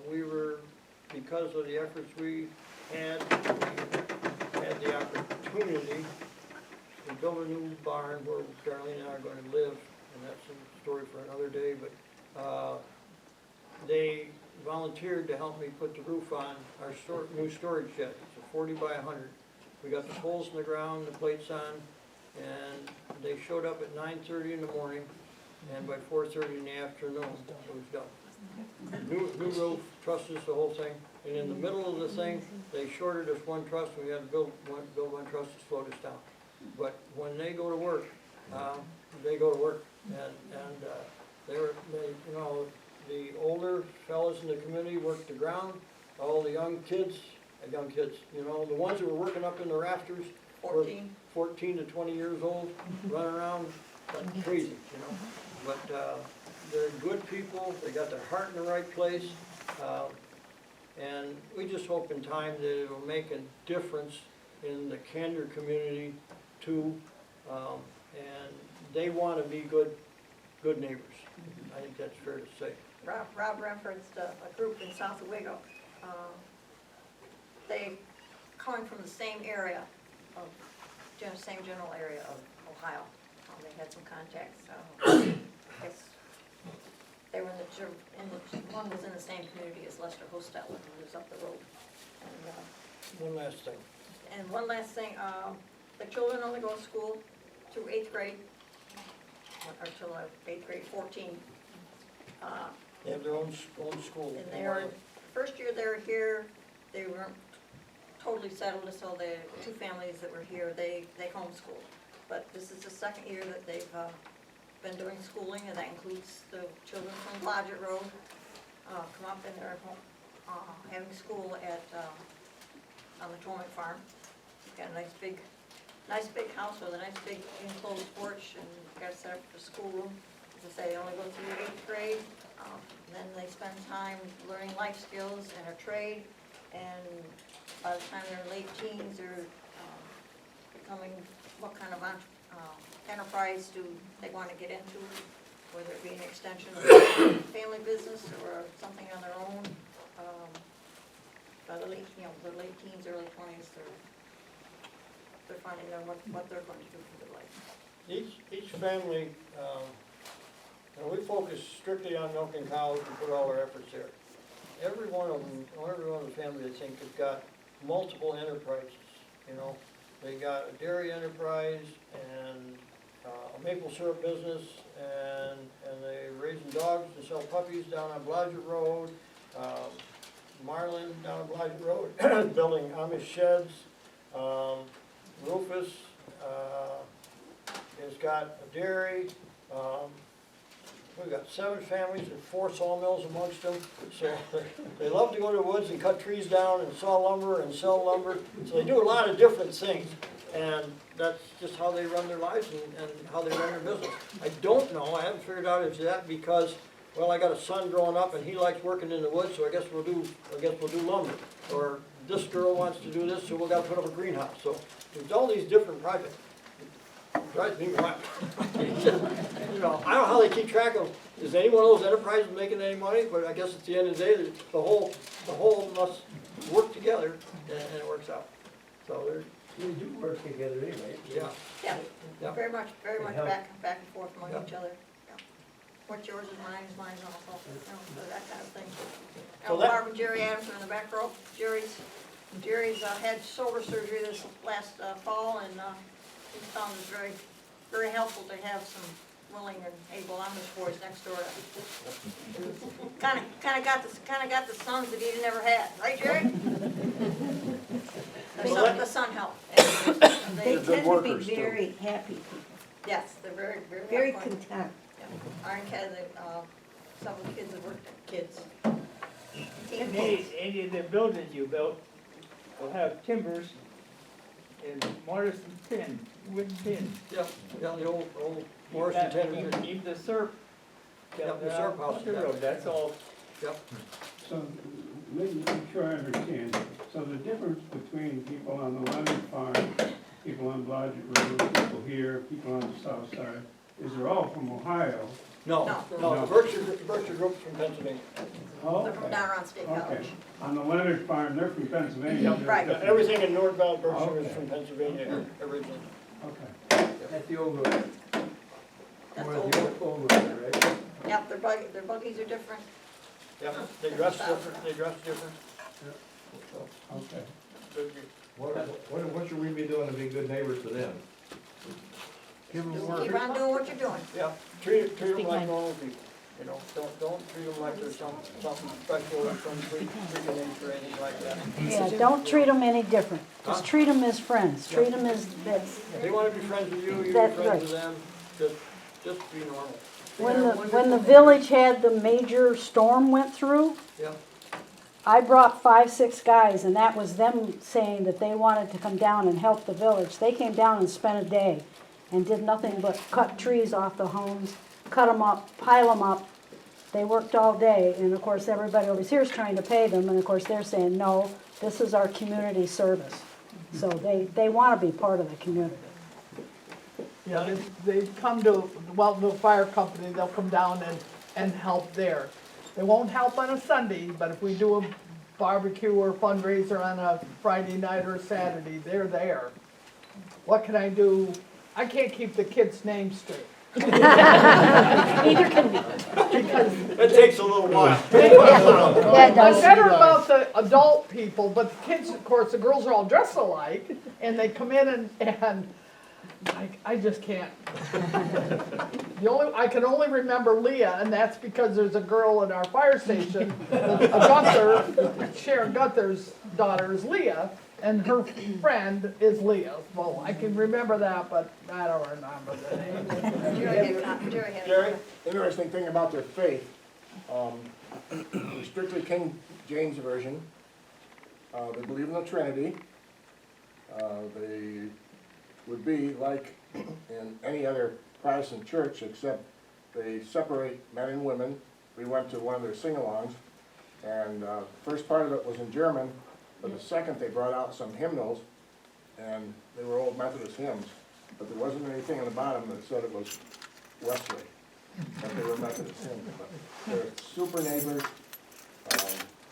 We were, because of the efforts we had the opportunity to build a new barn where Darlene and I are going to live, and that's a story for another day, but they volunteered to help me put the roof on our new storage shed. It's a 40 by 100. We got the poles in the ground, the plates on, and they showed up at 9:30 in the morning, and by 4:30 in the afternoon, it was done. New roof, trusses, the whole thing, and in the middle of the thing, they shorted us one truss, and we had to build one truss to slow us down. But when they go to work, they go to work, and they, you know, the older fellas in the community work the ground, all the young kids, you know, the ones that were working up in the rafters were 14 to 20 years old, running around like crazy, you know. But they're good people, they got their heart in the right place, and we just hope in time that it will make a difference in the Candor community too, and they want to be good neighbors. I think that's fair to say. Rob referenced a group in south of Wiggle. They coming from the same area of, same general area of Ohio. They had some contacts. I guess they were one was in the same community as Lester Hostetler, who lives up the road. And, One last thing. one last thing, the children only go to school through 8th grade. or till 8th grade, 14. They have their own school. And they are, first year they were here, they weren't totally settled, so the two families that were here, they homeschooled. But this is the second year that they've been doing schooling, and that includes the children from Blodgett Road, come up and they're having school at, on the Tormek farm. Got a nice big house with a nice big enclosed porch, and got it set up for schoolroom. As I say, they only go through 8th grade, then they spend time learning life skills and a trade, and by the time they're late teens, they're becoming what kind of enterprise do they want to get into, whether it be an extension of their family business or something on their own. By the late, the late teens, early 20s, they're finding out what they're going to do for their life. Each family, we focus strictly on milking cows and put all our efforts there. Every one of them, every one of the families, I think, has got multiple enterprises, you know. They got a dairy enterprise and a maple syrup business, and they're raising dogs to sell puppies down on Blodgett Road. Marlin down on Blodgett Road, building Amish sheds. Rufus has got a dairy. We've got 7 families and 4 sawmills amongst them. So they love to go to the woods and cut trees down and saw lumber and sell lumber. So they do a lot of different things. And that's just how they run their lives and how they run their business. I don't know, I haven't figured out if that because, well, I got a son growing up and he likes working in the woods, so I guess we'll do lumber. Or this girl wants to do this, so we've got to put up a greenhouse. So there's all these different projects. Drives me wild. You know, I don't know how they keep track of, is any one of those enterprises making any money? But I guess at the end of the day, the whole must work together, and it works out. So they're, They do work together anyway. yeah. Yeah, very much help. back and forth among Yeah. each other. Yeah. What's yours is mine also, so that kind of thing. So Now, that- Barb and Jerry Adams are in the back row. Jerry's had shoulder surgery this last fall, and he found it very, very helpful to have some willing and able Amish boys next door. Kind of got the sons that he never had, right, Jerry? The son helped. And They they- tend to be very happy people, Yes, they're very, very. very much fun. content. Yeah. Our kids, some of the kids have worked at kids. Any of the buildings you built will have timbers and mortise and tin, wooden tin. Yeah, the old Morrison Tender. Keep the syrup. Yep, the syrup house, up the road, that's all. Yep. So, let me make sure I understand. So the difference between people on the Leonard Farm, people on Blodgett Road, people here, people on the south side, is they're all from Ohio. No, No. the Berkshire group's from Pennsylvania. Oh, They're from down around State okay. College. On the Leonard Farm, they're from Pennsylvania. Yep. They're Right. different. Everything in North Valley Berkshire is Okay. from Pennsylvania originally. Okay. That's the old road. That's More old. the old road, right? Yep, their buggies are different. Yep, they dress different, So, Okay. good. What should we be doing to be good neighbors to them? Give them Just work. keep on doing what you're doing. Yeah, treat them Speak like mine. normal people, you know, don't treat them like there's something special or some freak of nature or anything like that. Yeah, don't treat them any different. Just Huh? treat them as friends. Treat them as, If they wanna be friends with you, you be That's friends right. with them, just be normal. when the village had the major storm went through, Yeah, I brought 5, 6 guys, and that was them saying that they wanted to come down and help the village. They came down and spent a day and did nothing but cut trees off the homes, cut them up, pile them up. They worked all day, and of course, everybody over here is trying to pay them, and of course, they're saying, no, this is our community service. So they want to be part of the community. Yeah, they come to, well, the fire company, they'll come down and help there. They won't help on a Sunday, but if we do a barbecue or fundraiser on a Friday night or Saturday, they're there. What can I do? I can't keep the kids' names straight. Neither can we. Because it takes a little while. Yeah, it I'm does. better about the adult people, but the kids, of course, the girls are all dressed alike, and they come in and I just can't. I can only remember Leah, and that's because there's a girl in our fire station, Gunther, Sharon Gunther's daughter is Leah, and her friend is Leah. Well, I can remember that, but I don't remember the name. Jerry, Interesting thing about their faith, strictly King James Version, they believe in the Trinity. They would be like in any other Protestant church, except they separate men and women. We went to one of their sing-alongs, and first part of it was in German, but the second they brought out some hymnals, and they were old Methodist hymns, but there wasn't anything on the bottom that said it was Wesley, that they were Methodist hymns. But they're super neighbors.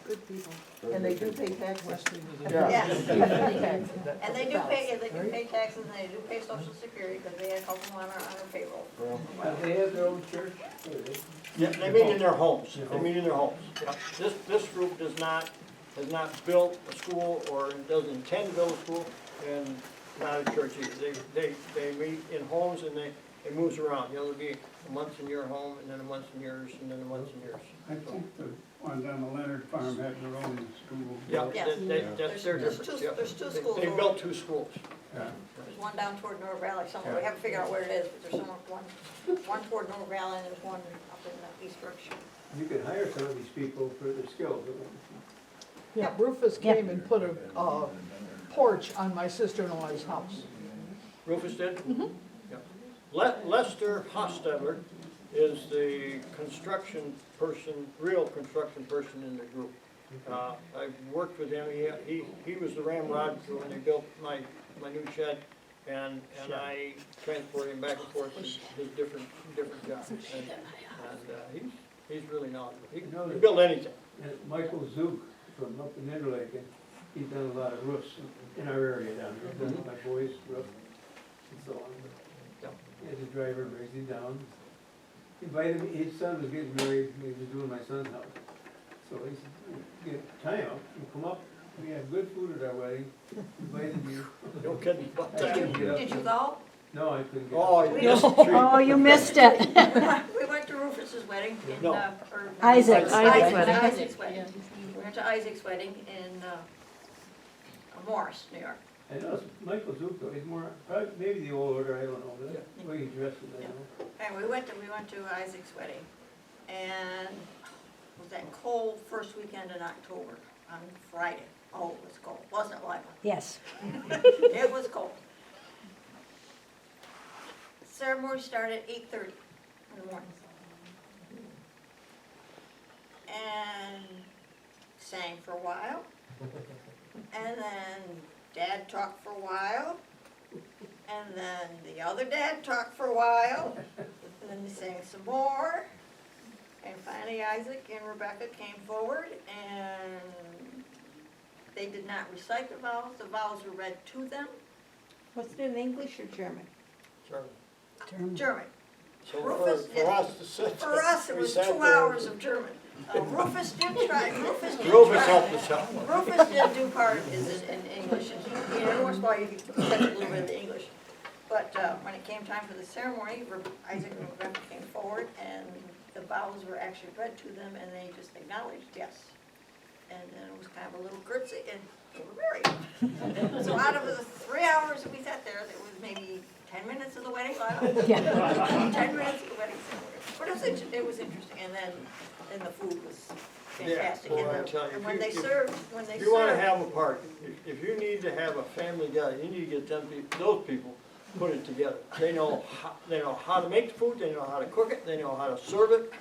good people. And they do pay taxes. Yeah. Yes. And they do pay taxes, and they do pay social security, because they help them on our payroll. Well, They have their own church? Yeah, they meet in their homes, they meet in their homes. Yeah. This group has not built a school, or doesn't intend to build a school, and not a church either. They meet in homes, and it moves around. You know, it'll be a month in your home, and then a month in yours, and then a month in yours. I think the one down the Leonard Farm had their own school. Yeah, Yes. that's their There's difference, two- yeah. there's two schools They over- built two schools. Yeah. There's one down toward North Valley somewhere, we haven't figured out where it is, but there's one toward North Valley, and there's one up in East Berkshire. You could hire some of these people for their skills. Yeah, Rufus came and put a porch on my sister-in-law's house. Rufus did? Yeah. Lester Hostetler is the construction person, real construction person in the group. I worked with him, he was the ramrod when they built my new shed, and I transported him back and forth to his different jobs. And he's really knowledgeable. He can build anything. Michael Zook from up in Interlake, he's done a lot of roofs in our area down there. He's done my boys' roof and so on. He has a driver, brings him down. Invited me, his son was getting married, he was doing my son's house. So he said, get time out, you come up, we have good food at our wedding, invited you. No kidding about that. Did you go? No, I couldn't get Oh, up. you missed the treat. Oh, you missed it. We went to Rufus's wedding in, No. or. Isaac's wedding. Isaac's wedding. We went to Isaac's wedding in, Morris, New York. I know it's Michael Zook though, he's more, probably, maybe the old order, I don't know, but that's the way he dresses, I know. And we went to Isaac's wedding, and it was that cold first weekend in October, on Friday. Oh, it was cold, wasn't it, Lila? Yes. It was cold. Ceremony started at 8:30 in the morning. And sang for a while, and then Dad talked for a while, and then the other dad talked for a while, and then they sang some more, and finally Isaac and Rebecca came forward, and they did not recite the vows were read to them. Was it in English or German? German. So Rufus, for us to sit. For us, it we was sat 2 there. hours of German. Rufus did try, Rufus Rufus helped us out. Rufus did do part of his in English, and he, every once in a while you could catch a little bit of the English. But when it came time for the ceremony, Isaac and Rebecca came forward, and the vows were actually read to them, and they just acknowledged yes. And then it was kind of a little curtsy, and they were married. So out of the 3 hours that we sat there, there was maybe 10 minutes of the wedding, Yeah. 10 minutes of the wedding ceremony. But it was interesting, and then the food was fantastic. boy, And I tell you, and when if they you- served, If you wanna have a party, if you need to have a family gathering, you need to get those people, put it together. They know how to make the food, they know how to cook it, they know how to serve it,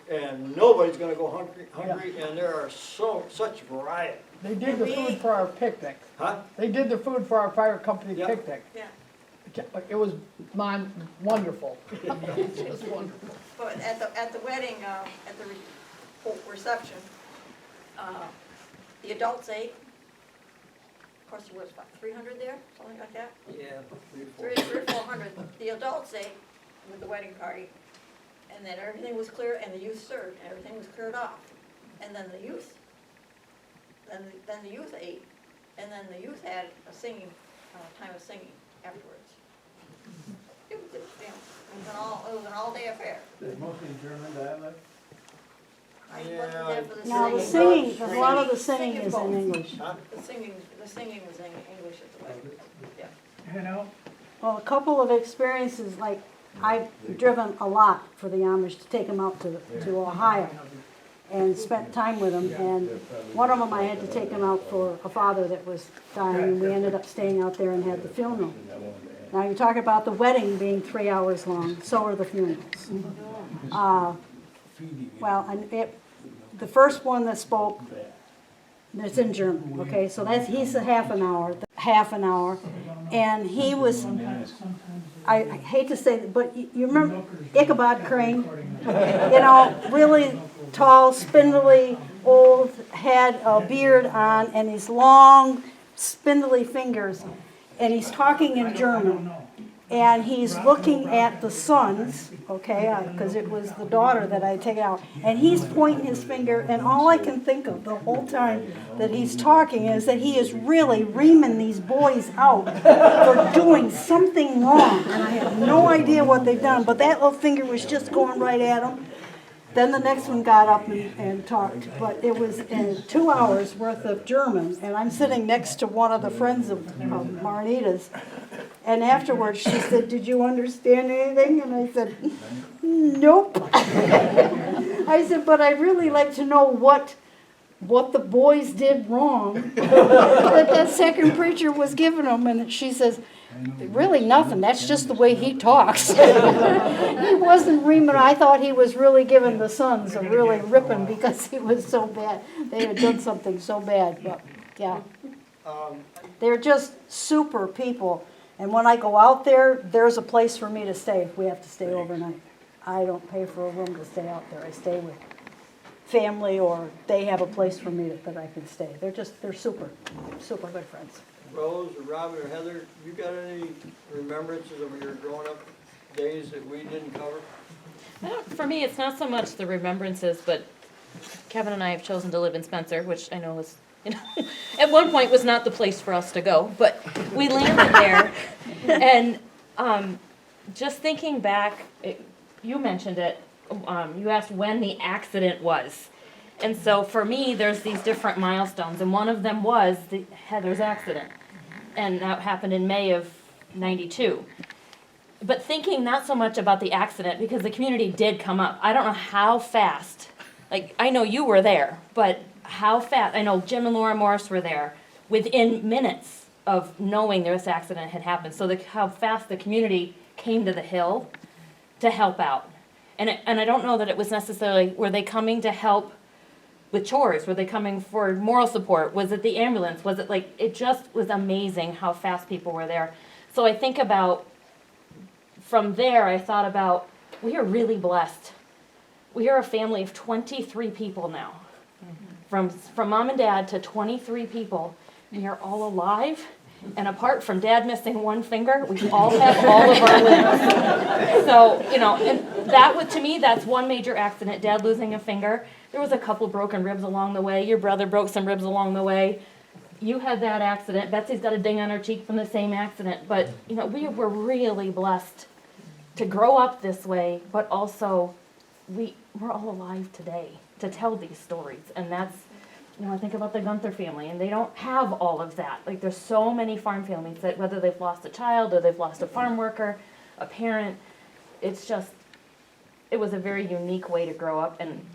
and nobody's gonna go hungry, and there are such variety. They did the food for our picnic. Huh? They did the food for our fire company Yeah. picnic. Yeah, It was wonderful. Just wonderful. but at the wedding, at the reception, the adults ate. Of course, there was about 300 there, something like that. Yeah. 300 or 400. The adults ate with the wedding party, and then everything was clear, and the youth served, and everything was cleared off. And then the youth ate, and then the youth had a singing, time of singing afterwards. It was an all-day affair. They're mostly German dialect. I wasn't there for the Now, the singing. singing, a lot of the singing is in English. The singing was in English at the wedding. Yeah. You know, Well, a couple of experiences, like, I've driven a lot for the Amish to take them out to Ohio and spent time with them. And one of them, I had to take him out for a father that was dying, and we ended up staying out there and had the funeral. Now, you talk about the wedding being 3 hours long, so are the funerals. Well, and the first one that spoke, it's in German, okay, so he's a half an hour, and he was, I hate to say, but you remember Ichabod Crane? You know, really tall, spindly, old, had a beard on, and these long, spindly fingers, and he's talking in German. And he's looking at the sons, okay, because it was the daughter that I had taken out, and he's pointing his finger, and all I can think of the whole time that he's talking is that he is really reaming these boys out for doing something wrong, and I have no idea what they've done, but that little finger was just going right at them. Then the next one got up and talked, but it was 2 hours worth of German, and I'm sitting next to one of the friends of Marnita's, and afterwards she said, "Did you understand anything?" And I said, "Nope." I said, "But I'd really like to know what the boys did wrong that second preacher was giving them." And she says, "Really nothing, that's just the way he talks." He wasn't reaming. I thought he was really giving the sons a really ripping because he was so bad. They had done something so bad, but yeah. They're just super people. And when I go out there, there's a place for me to stay if we have to stay overnight. I don't pay for a room to stay out there. I stay with family, or they have a place for me that I can stay. They're super good friends. Rose or Robin or Heather, you got any remembrances of your growing up days that we didn't cover? For me, it's not so much the remembrances, but Kevin and I have chosen to live in Spencer, which I know was, at one point was not the place for us to go, but we landed there. And just thinking back, you mentioned it, you asked when the accident was. And so for me, there's these different milestones, and one of them was Heather's accident. And that happened in May of '92. But thinking not so much about the accident, because the community did come up. I don't know how fast, like, I know you were there, but how fast, I know Jim and Laura Morris were there within minutes of knowing this accident had happened. So how fast the community came to the hill to help out. And I don't know that it was necessarily, were they coming to help with chores? Were they coming for moral support? Was it the ambulance? Was it like, it just was amazing how fast people were there. So I think about, from there, I thought about, we are really blessed. We are a family of 23 people now. From mom and dad to 23 people. We are all alive. And apart from dad missing one finger, we all have all of our limbs. So, and that was, to me, that's one major accident, dad losing a finger. There was a couple broken ribs along the way. Your brother broke some ribs along the way. You had that accident. Betsy's got a ding on her cheek from the same accident. But, we were really blessed to grow up this way, but also we're all alive today to tell these stories. And that's, I think about the Gunther family, and they don't have all of that. Like, there's so many farm families that, whether they've lost a child or they've lost a farm worker, a parent, it was a very unique way to grow up, and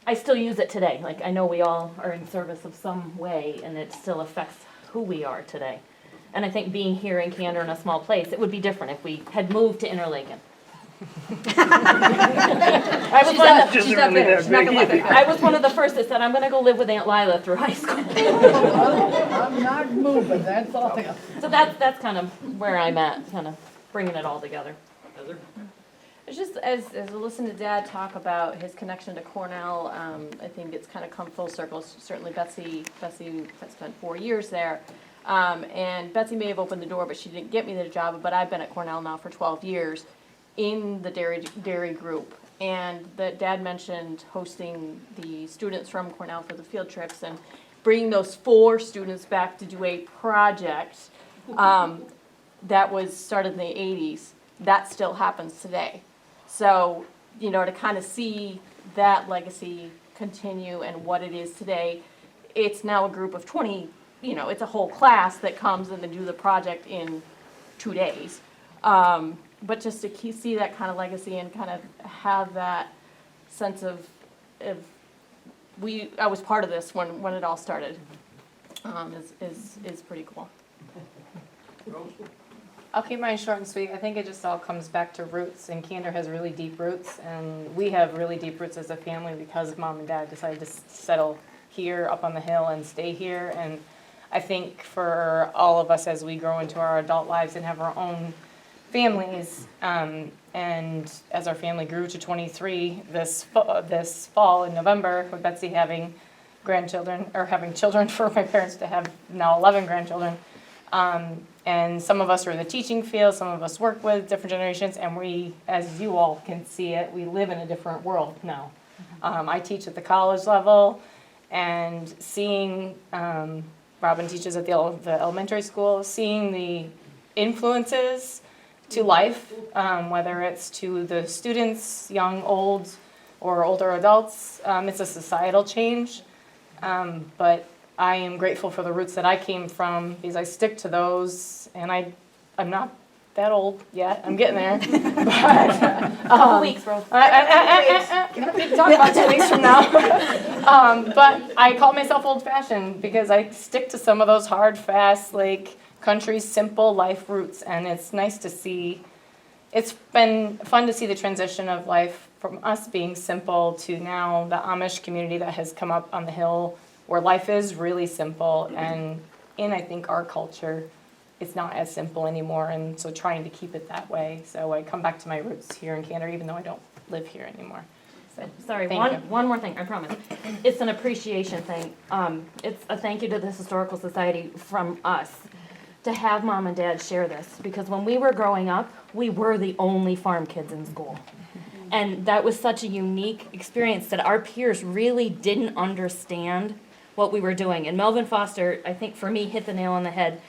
I still use it today. Like, I know we all are in service of some way, and it still affects who we are today. And I think being here in Candor in a small place, it would be different if we had moved to Interlaken. I was one of the first that said, I'm going to go live with Aunt Lila through high school. I'm not moving, that's all. So that's kind of where I'm at, kind of bringing it all together. Heather? It's just, as I listen to Dad talk about his connection to Cornell, I think it's kind of come full circle. Certainly Betsy spent 4 years there. And Betsy may have opened the door, but she didn't get me the job, but I've been at Cornell now for 12 years. In the dairy group, and that Dad mentioned hosting the students from Cornell for the field trips and bringing those 4 students back to do a project that was started in the 80s. that still happens today. So, to kind of see that legacy continue and what it is today, it's now a group of 20, it's a whole class that comes and they do the project in 2 days. But just to see that kind of legacy and kind of have that sense of I was part of this when it all started, is pretty cool. I'll keep mine short and sweet. I think it just all comes back to roots, and Candor has really deep roots, and we have really deep roots as a family because Mom and Dad decided to settle here up on the hill and stay here. And I think for all of us as we grow into our adult lives and have our own families, and as our family grew to 23 this fall in November, with Betsy having grandchildren, or having children for my parents to have now 11 grandchildren. And some of us are in the teaching field, some of us work with different generations, and we, as you all can see it, we live in a different world now. I teach at the college level, and seeing, Robin teaches at the elementary school, seeing the influences to life, whether it's to the students, young, old, or older adults, it's a societal change, but I am grateful for the roots that I came from because I stick to those, and I'm not that old yet. I'm getting there. But, Couple weeks, bro. We can talk about 2 weeks from now. But I call myself old-fashioned because I stick to some of those hard, fast, like country, simple life roots, and it's nice to see. It's been fun to see the transition of life from us being simple to now the Amish community that has come up on the hill, where life is really simple, and in, I think, our culture, it's not as simple anymore, and so trying to keep it that way. So I come back to my roots here in Candor, even though I don't live here anymore. So, Sorry, thank you. one more thing, I promise. It's an appreciation thing. It's a thank you to the Historical Society from us to have Mom and Dad share this, because when we were growing up, we were the only farm kids in school. And that was such a unique experience that our peers really didn't understand what we were doing. And Melvin Foster, I think for me, hit the nail on the head.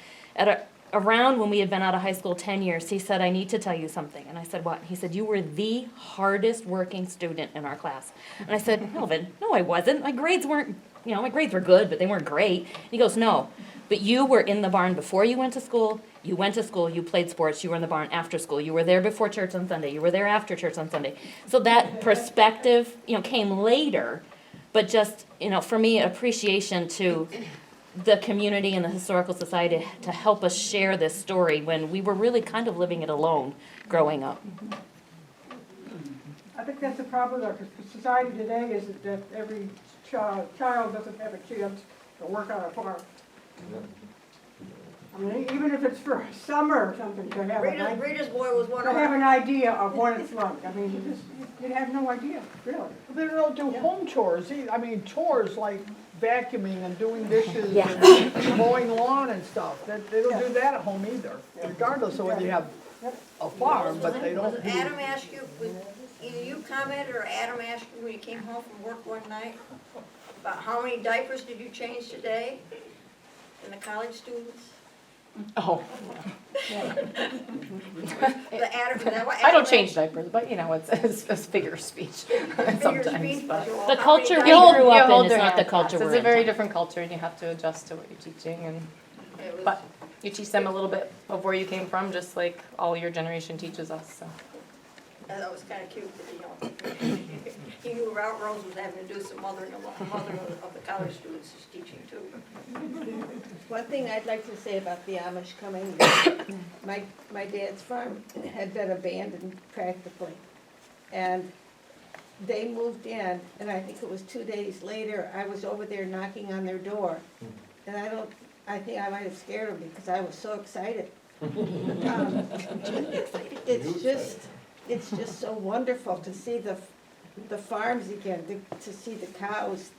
Around when we had been out of high school 10 years, he said, I need to tell you something. And I said, what? He said, you were the hardest working student in our class. And I said, Melvin, no, I wasn't. My grades weren't, my grades were good, but they weren't great. He goes, no, but you were in the barn before you went to school, you played sports, you were in the barn after school, you were there before church on Sunday, you were there after church on Sunday. So that perspective, came later. But just, for me, appreciation to the community and the Historical Society to help us share this story when we were really kind of living it alone growing up. I think that's the problem with our society today, is that every child doesn't have a chance to work on a farm. I mean, even if it's for summer or something, to have Rita's boy was one to of have our, an idea of what it's like. I mean, you'd have no idea, really. They don't do home chores either. I mean, chores like vacuuming and doing dishes Yeah. and mowing lawn and stuff. They don't do that at home either, regardless of whether you have a farm, but they don't was do. Adam asked you, either you commented or Adam asked you when you came home from work one night about how many diapers did you change today? And the college students? Oh, The Adam, is that what I don't Adam change diapers, but it's a figure of speech sometimes. speech But was, well, The how many culture we diapers- grew up hold in is their not the hand. culture It's we're a in. very different culture, and you have to adjust to what you're teaching. And It was- but you teach them a little bit of where you came from, just like all your generation teaches us. So. that was kind of cute that, he knew Rose was having to do some mother of the college students is teaching too. One thing I'd like to say about the Amish coming, my dad's farm had been abandoned practically. And they moved in, and I think it was 2 days later, I was over there knocking on their door. And I think I might have scared them because I was so excited. It's just so wonderful to see the farms again, to see the cows,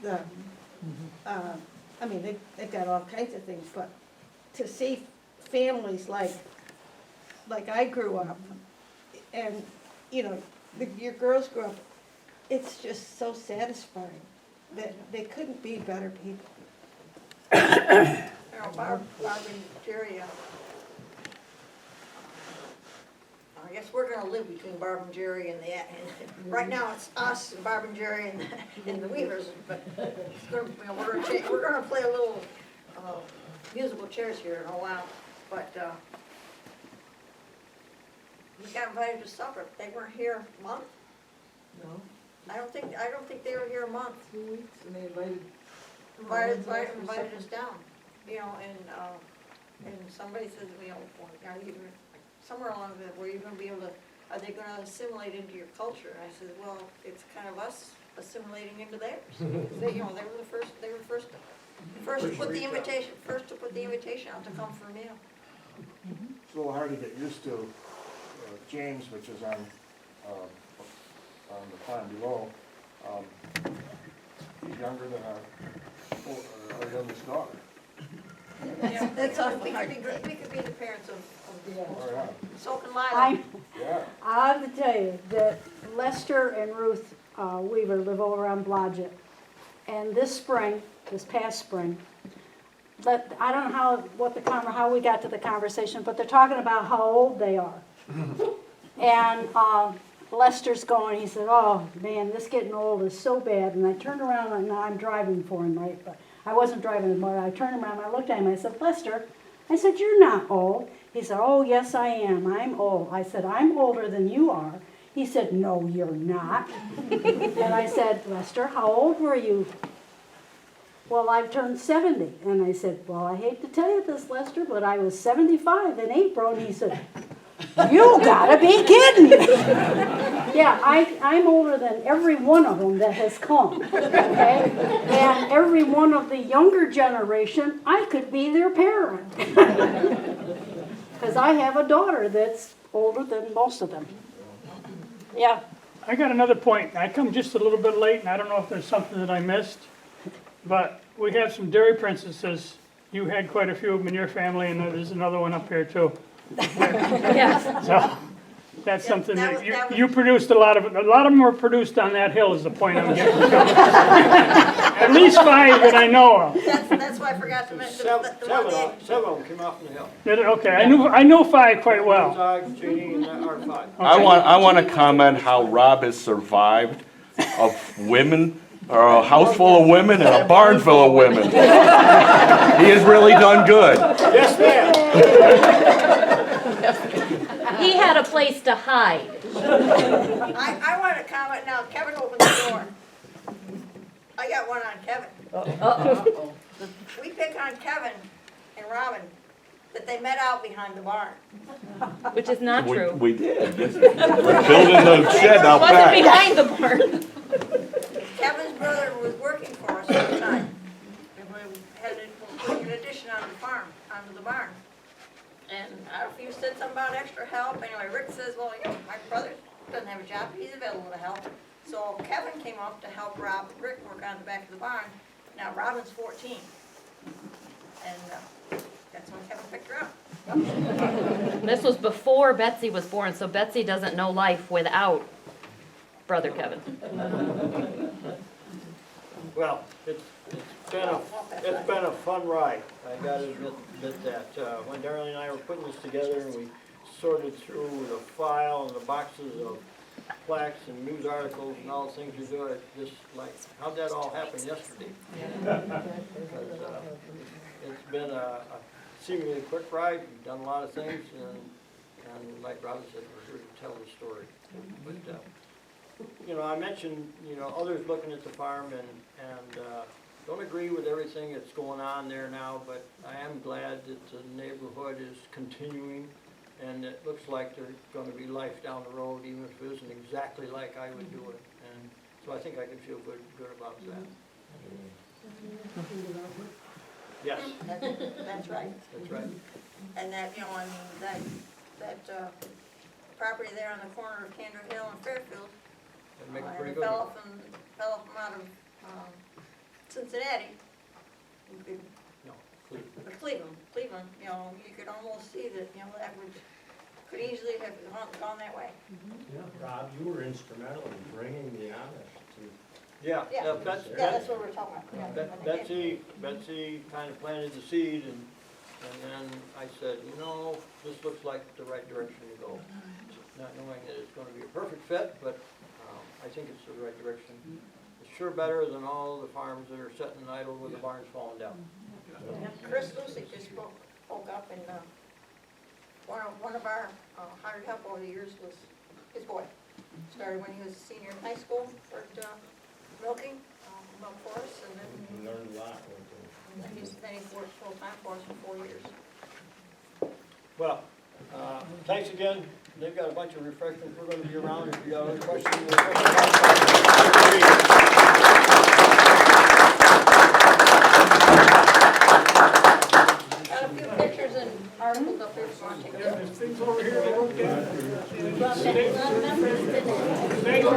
I mean, they've got all kinds of things, but to see families like I grew up, and, your girls grew up, it's just so satisfying that they couldn't be better people. Barb and Jerry, I guess we're gonna live between Barb and Jerry and right now it's us and Barb and Jerry and the Weavers, but it's gonna, you know, we're gonna play a little, musical chairs here in a while, but, we got invited to supper. They weren't here a month. No, I don't think they were here a month. 2 weeks, and they invited. Invited us down, you know, and somebody says, you know, are you, somewhere along the, were you gonna be able to, are they gonna assimilate into your culture? And I said, well, it's kind of us assimilating into theirs. They, you know, they were the first to put the invitation out to come for a meal. It's a little hard to get used to. James, which is on the plan below, he's younger than our youngest daughter. That's awfully hard. We could be the parents of Oh, yeah. So can Lila. Yeah. I have to tell you that Lester and Ruth Weaver live over on Blodgett. And this past spring, but I don't know how we got to the conversation, but they're talking about how old they are. And Lester's going, he said, oh man, this getting old is so bad. And I turned around, and I'm driving for him, right? But I wasn't driving him, but I turned around, I looked at him, I said, Lester, I said, you're not old. He said, oh yes I am, I'm old. I said, I'm older than you are. He said, no you're not. And I said, Lester, how old were you? Well, I've turned 70. And I said, well, I hate to tell you this, Lester, but I was 75 in April. And he said, you gotta be kidding me. Yeah, I'm older than every one of them that has come, okay? And every one of the younger generation, I could be their parent. Because I have a daughter that's older than most of them. Yeah. I got another point. I come just a little bit late, and I don't know if there's something that I missed, but we have some dairy princesses. You had quite a few of them in your family, and there's another one up here too. Yes. So that's something that that was- you produced a lot of them were produced on that hill is the point I'm getting to. At least 5 that I know of. That's why I forgot to mention Seven the one of them came off the hill. Okay, I know 5 quite well. Dogs, Jeannie, and our 5. I want to comment how Rob has survived of women, or a house full of women and a barn full of women. He has really done good. Yes, ma'am. He had a place to hide. I want to comment now. Kevin opened the door. I got one on Kevin. We pick on Kevin and Robin that they met out behind the barn. Which is not true. We did. We're building the shed out Wasn't back. behind the barn. Kevin's brother was working for us at the time. And we had an addition on the farm, onto the barn. And I don't know if you said something about extra help. Anyway, Rick says, well, you know, my brother doesn't have a job. He's available to help. So Kevin came up to help Rick work on the back of the barn. Now Robin's 14. And that's when Kevin picked her up. This was before Betsy was born, so Betsy doesn't know life without brother Kevin. Well, it's been a fun ride. I got to admit that. When Darlene and I were putting this together and we sorted through the file and the boxes of plaques and news articles and all the things we do, it's just like, how'd that all happen yesterday? Because it's been a seemingly quick ride. We've done a lot of things, and like Robin said, we're here to tell the story. But you know, I mentioned, you know, others looking at the farm and don't agree with everything that's going on there now, but I am glad that the neighborhood is continuing, and it looks like there's going to be life down the road, even if it isn't exactly like I would do it. And so I think I can feel good about that. Yes, That's right. that's right. And that, you know, I mean, that property there on the corner of Candor Hill and Fairfield, That makes a and pretty the good. fellow from out of Cincinnati, you could, No, Cleveland, you know, you could almost see that, you know, that could easily have gone that way. Rob, you were instrumental in bringing the Amish to. yeah, Yeah. that's, Yeah, that's what we're talking about. Yeah. Betsy kind of planted the seed, and then I said, you know, this looks like the right direction to go. not knowing that it's gonna be a perfect fit, but, I think it's the right direction. It's sure better than all the farms that are sitting idle with the barns falling down. Chris Lucic just spoke up, and one of our hired help over the years was his boy. Started when he was a senior in high school, worked milking, milk for us, and You learned a lot. then he worked full-time for us for 4 years. Well, thanks again. They've got a bunch of refreshments. We're gonna be around if you have any questions. Got a few pictures and articles up there if you want to take a look. There's things over here to look at. Well, members today. Thank you.